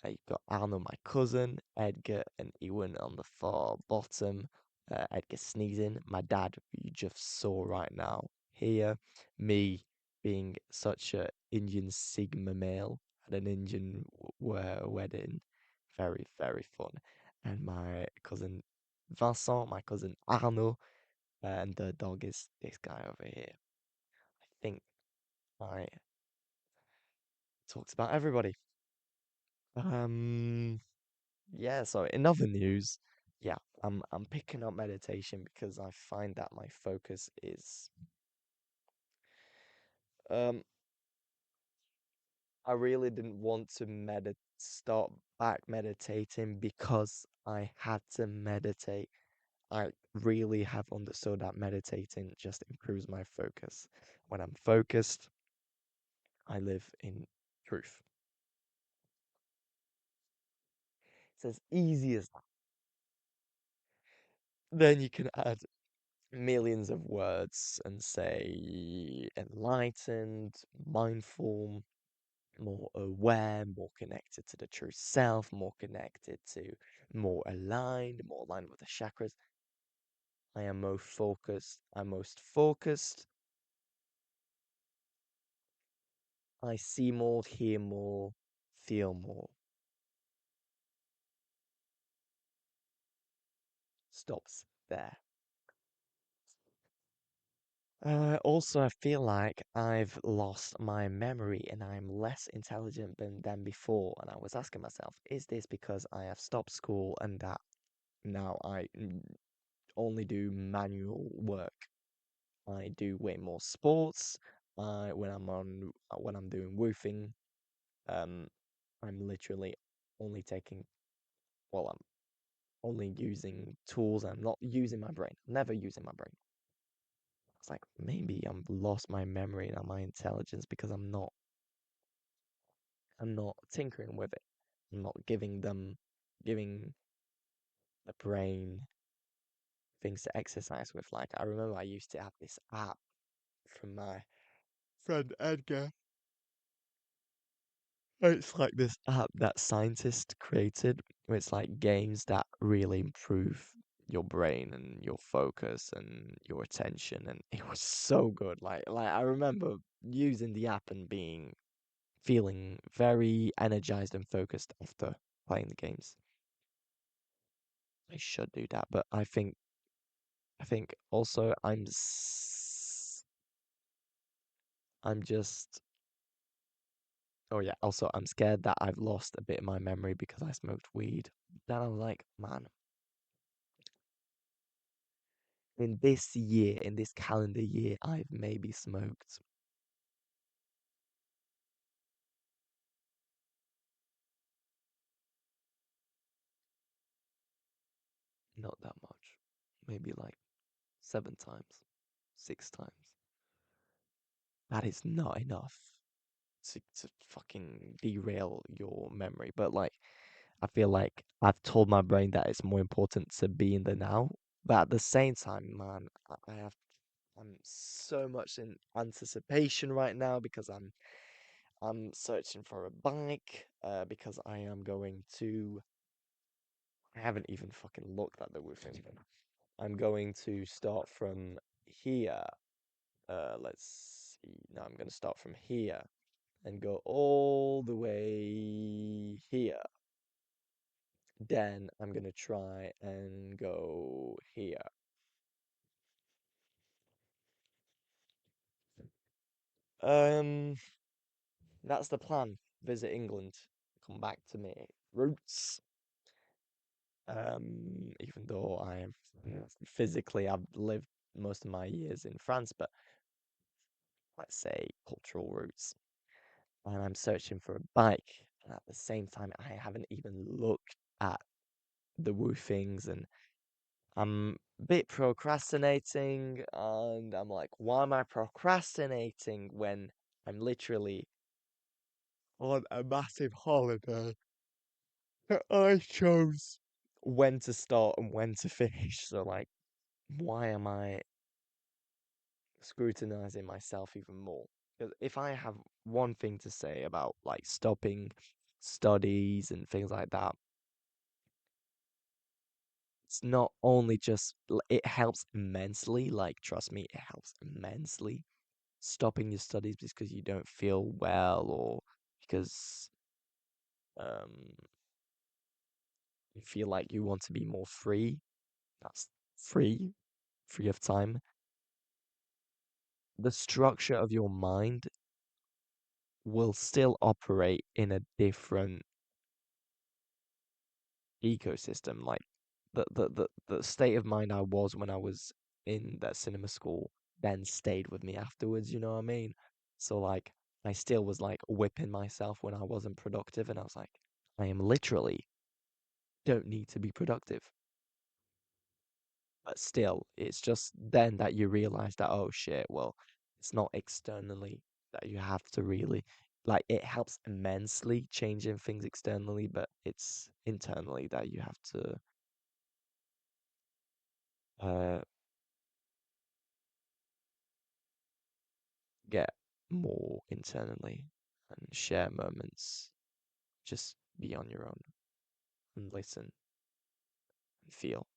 You've got Arno, my cousin, Edgar and Ewan on the far bottom. Edgar sneezing. My dad, who you just saw right now here. Me being such a Indian Sigma male at an Indian wedding. Very, very fun. And my cousin Vincent, my cousin Arno, and the dog is this guy over here. I think I talked about everybody. Um, yeah, so in other news, yeah, I'm picking up meditation because I find that my focus is um I really didn't want to start back meditating because I had to meditate. I really have understood that meditating just improves my focus. When I'm focused, I live in truth. It's as easy as that. Then you can add millions of words and say enlightened, mindful, more aware, more connected to the true self, more aligned with the chakras. I am most focused. I'm most focused. I see more, hear more, feel more. Stops there. Also, I feel like I've lost my memory and I'm less intelligent than before. And I was asking myself, is this because I have stopped school and that now only do manual work? I do way more sports. When I'm doing woofing, um, I'm literally only taking, well, I'm only using tools. I'm not using my brain. Never using my brain. It's like maybe I'm lost my memory and my intelligence because I'm not tinkering with it. I'm not giving the brain things to exercise with. Like I remember I used to have this app from my friend Edgar. It's like this app that scientists created where it's like games that really improve your brain and your focus and your attention and it was so good. Like I remember using the app and feeling very energized and focused after playing the games. I should do that, but I think also I'm just oh yeah, also I'm scared that I've lost a bit of my memory because I smoked weed. Then I was like, man, in this calendar year, I've maybe smoked not that much. Maybe like 7 times, 6 times. That is not enough to fucking derail your memory. But like, I feel like I've told my brain that it's more important to be in the now. But at the same time, man, I'm so much in anticipation right now because I'm searching for a bike, because I am going to. I haven't even fucking looked at the roofing. I'm going to start from here. Let's see. No, I'm going to start from here and go all the way here. Then I'm going to try and go here. Um, that's the plan. Visit England. Come back to me roots. Even though I am physically, I've lived most of my years in France, but let's say cultural roots. And I'm searching for a bike. And at the same time, I haven't even looked at the woofings, and I'm a bit procrastinating. And I'm like, why am I procrastinating when I'm literally on a massive holiday that I chose when to start and when to finish? So, like, why am I scrutinizing myself even more? Because if I have one thing to say about like stopping studies and things like that, it's not only just it helps immensely, like trust me, it helps immensely stopping your studies because you don't feel well or because um you feel like you want to be more free. That's free, free of time. The structure of your mind will still operate in a different ecosystem. Like the state of mind I was when I was in that cinema school then stayed with me afterwards, you know what I mean? So like I still was like whipping myself when I wasn't productive and I was like, I am literally don't need to be productive. But still, it's just then that you realize that, oh shit, well, it's not externally that you have to really like it helps immensely changing things externally, but it's internally that you have to uh get more internally and share moments. Just be on your own and listen and feel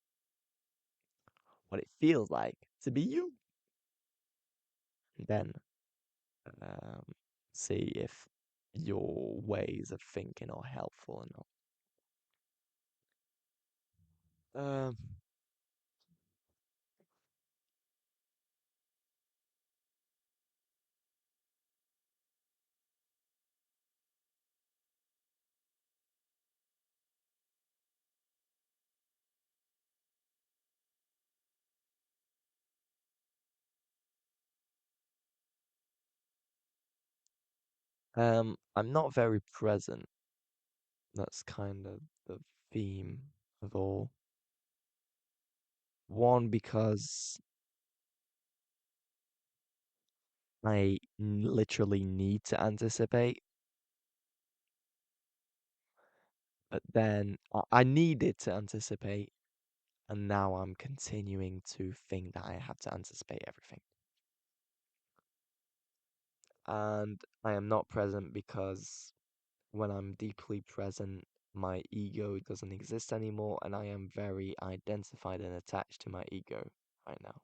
what it feels like to be you. And then um, see if your ways of thinking are helpful or not. I'm not very present. That's kind of the theme of all. One, because literally need to anticipate. But then I needed to anticipate, and now I'm continuing to think that I have to anticipate everything. And I am not present because when I'm deeply present, my ego doesn't exist anymore, and I am very identified and attached to my ego right now.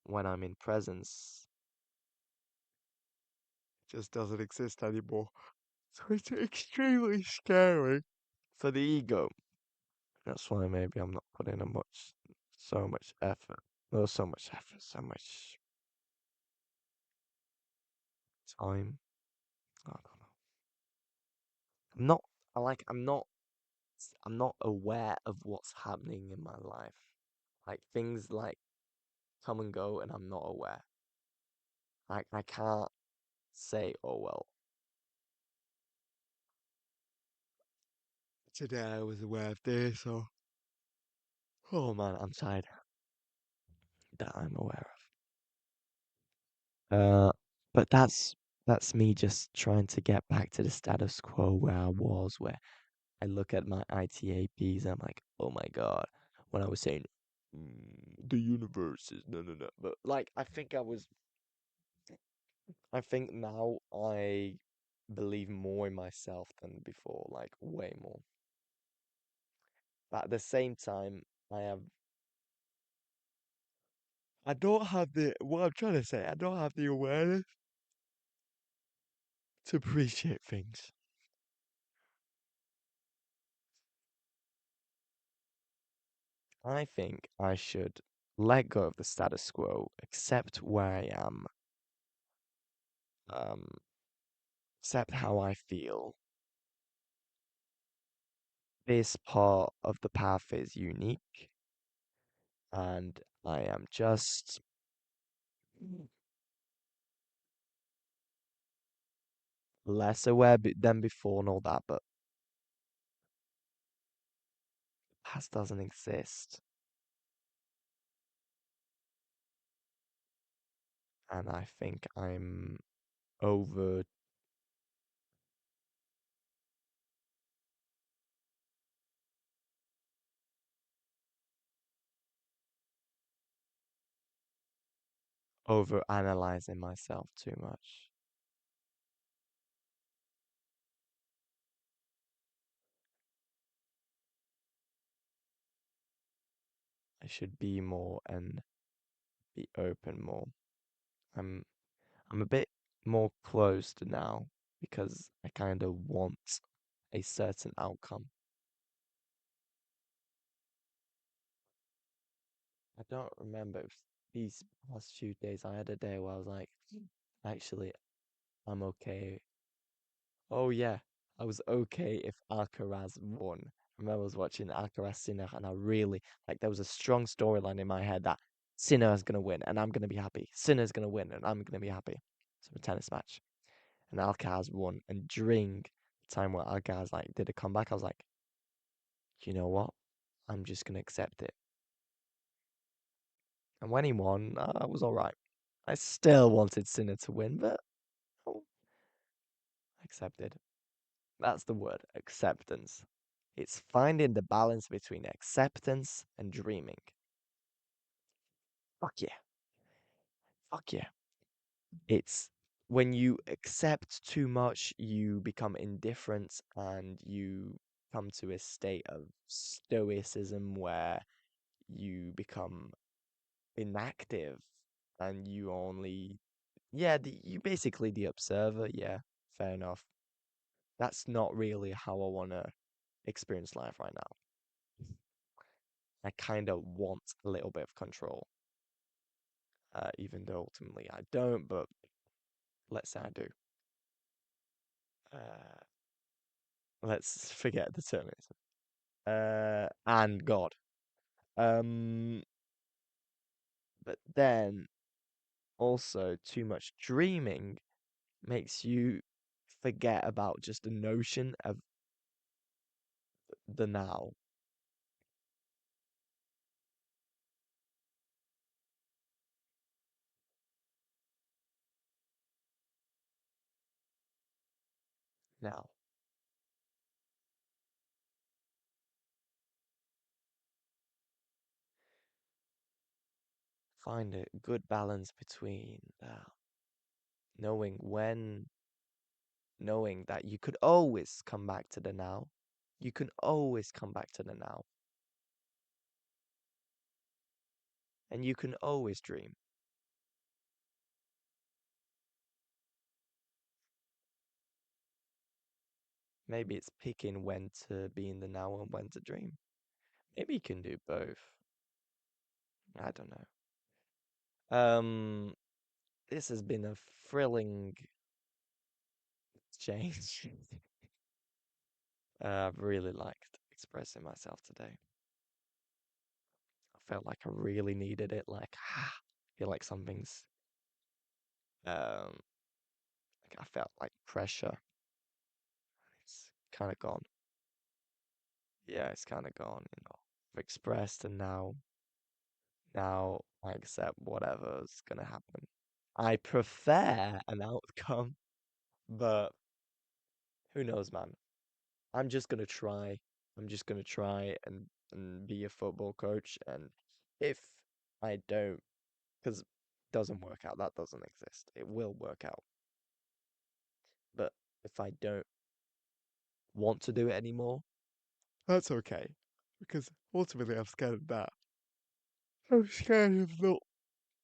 When I'm in presence, it just doesn't exist anymore. So it's extremely scary for the ego. That's why maybe I'm not putting in so much effort. No, so much effort, so much time. I don't know. I'm not. I'm not aware of what's happening in my life. Like things like come and go, and I'm not aware. Like I can't say, oh well, today I was aware of this, or oh man, I'm tired. That I'm aware of. Uh, but that's me just trying to get back to the status quo where I was, where I look at my ITAPs and I'm like, oh my God, when I was saying the universe is no no no, but like I think now I believe more in myself than before, like way more. But at the same time, I don't have the what I'm trying to say, I don't have the awareness to appreciate things. I think I should let go of the status quo, accept where I am, um, accept how I feel. This part of the path is unique, and I am just less aware than before and all that, but past doesn't exist. And I think I'm over over analyzing myself too much. I should be more and be open more. I'm I'm a bit more closed now because I kind of want a certain outcome. I don't remember if these past few days I had a day where I was like, actually, I'm okay. Oh yeah, I was okay if Alcaraz won. I remember I was watching Alcaraz Sinner and I really like there was a strong storyline in my head that Sinner is gonna win and I'm gonna be happy. Sinner's gonna win and I'm gonna be happy. So a tennis match. And Alcaraz won. And during the time where Alcaraz like did a comeback, I was like, you know what? I'm just gonna accept it. And when he won, I was all right. I still wanted Sinner to win, but oh, accepted. That's the word, acceptance. It's finding the balance between acceptance and dreaming. Fuck yeah. Fuck yeah. It's when you accept too much, you become indifferent and you come to a state of stoicism where you become inactive and you only, yeah, you basically the observer. Yeah, fair enough. That's not really how I want to experience life right now. I kind of want a little bit of control, even though ultimately I don't, but let's say I do. Uh, let's forget determinism. And God. Um, but then also too much dreaming makes you forget about just the notion of the now. Now, find a good balance between knowing when, knowing that you could always come back to the now. You can always come back to the now, and you can always dream. Maybe it's picking when to be in the now and when to dream. Maybe you can do both. I don't know. This has been a thrilling change. I've really liked expressing myself today. I felt like I really needed it. Like, I feel like something's like I felt like pressure. It's kind of gone. Yeah, it's kind of gone. I've expressed, and now I accept whatever's gonna happen. I prefer an outcome, but who knows, man? I'm just gonna try. I'm just gonna try and be a football coach. And if I don't, because it doesn't work out, that doesn't exist. It will work out. But if I don't want to do it anymore, that's okay. Because ultimately, I'm scared of that. I'm scared of not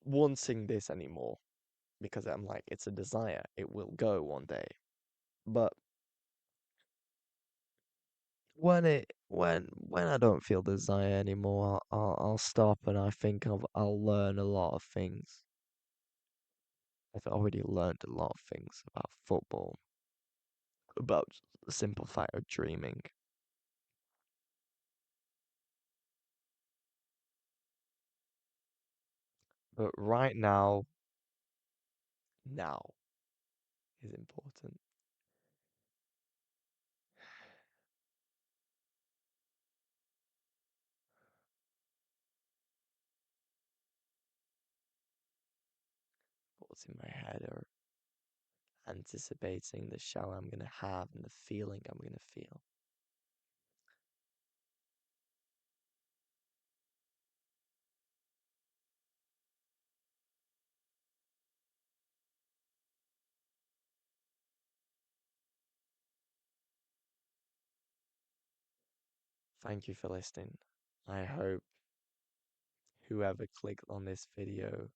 wanting this anymore. Because I'm like, it's a desire. It will go one day. But when I don't feel desire anymore, I'll stop and I think I'll learn a lot of things. I've already learned a lot of things about football, about the simple fact of dreaming. But right now is important. What's in my head are anticipating the shower I'm gonna have and the feeling I'm gonna feel. Thank you for listening. I hope whoever clicked on this video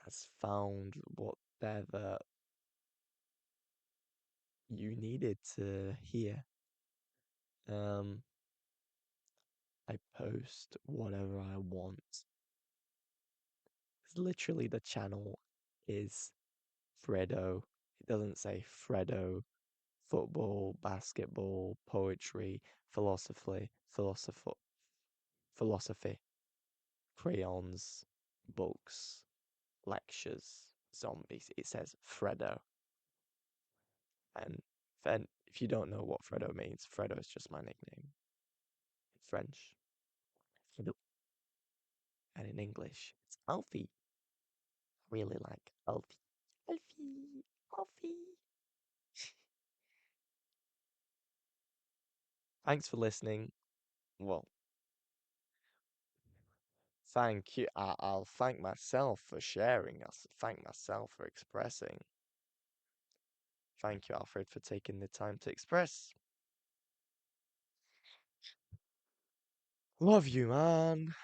has found whatever you needed to hear. Um, I post whatever I want. 'Cause literally, the channel is Fredo. It doesn't say Fredo, football, basketball, poetry, philosophy, crayons, books, lectures, zombies. It says Fredo. And then, if you don't know what Fredo means, Fredo is just my nickname in French. Fredo. And in English, it's Alfie. I really like Alfie. Alfie. Alfie. Thanks for listening. Well, thank you. I'll thank myself for sharing. I'll thank myself for expressing. Thank you, Alfred, for taking the time to express. Love you, man.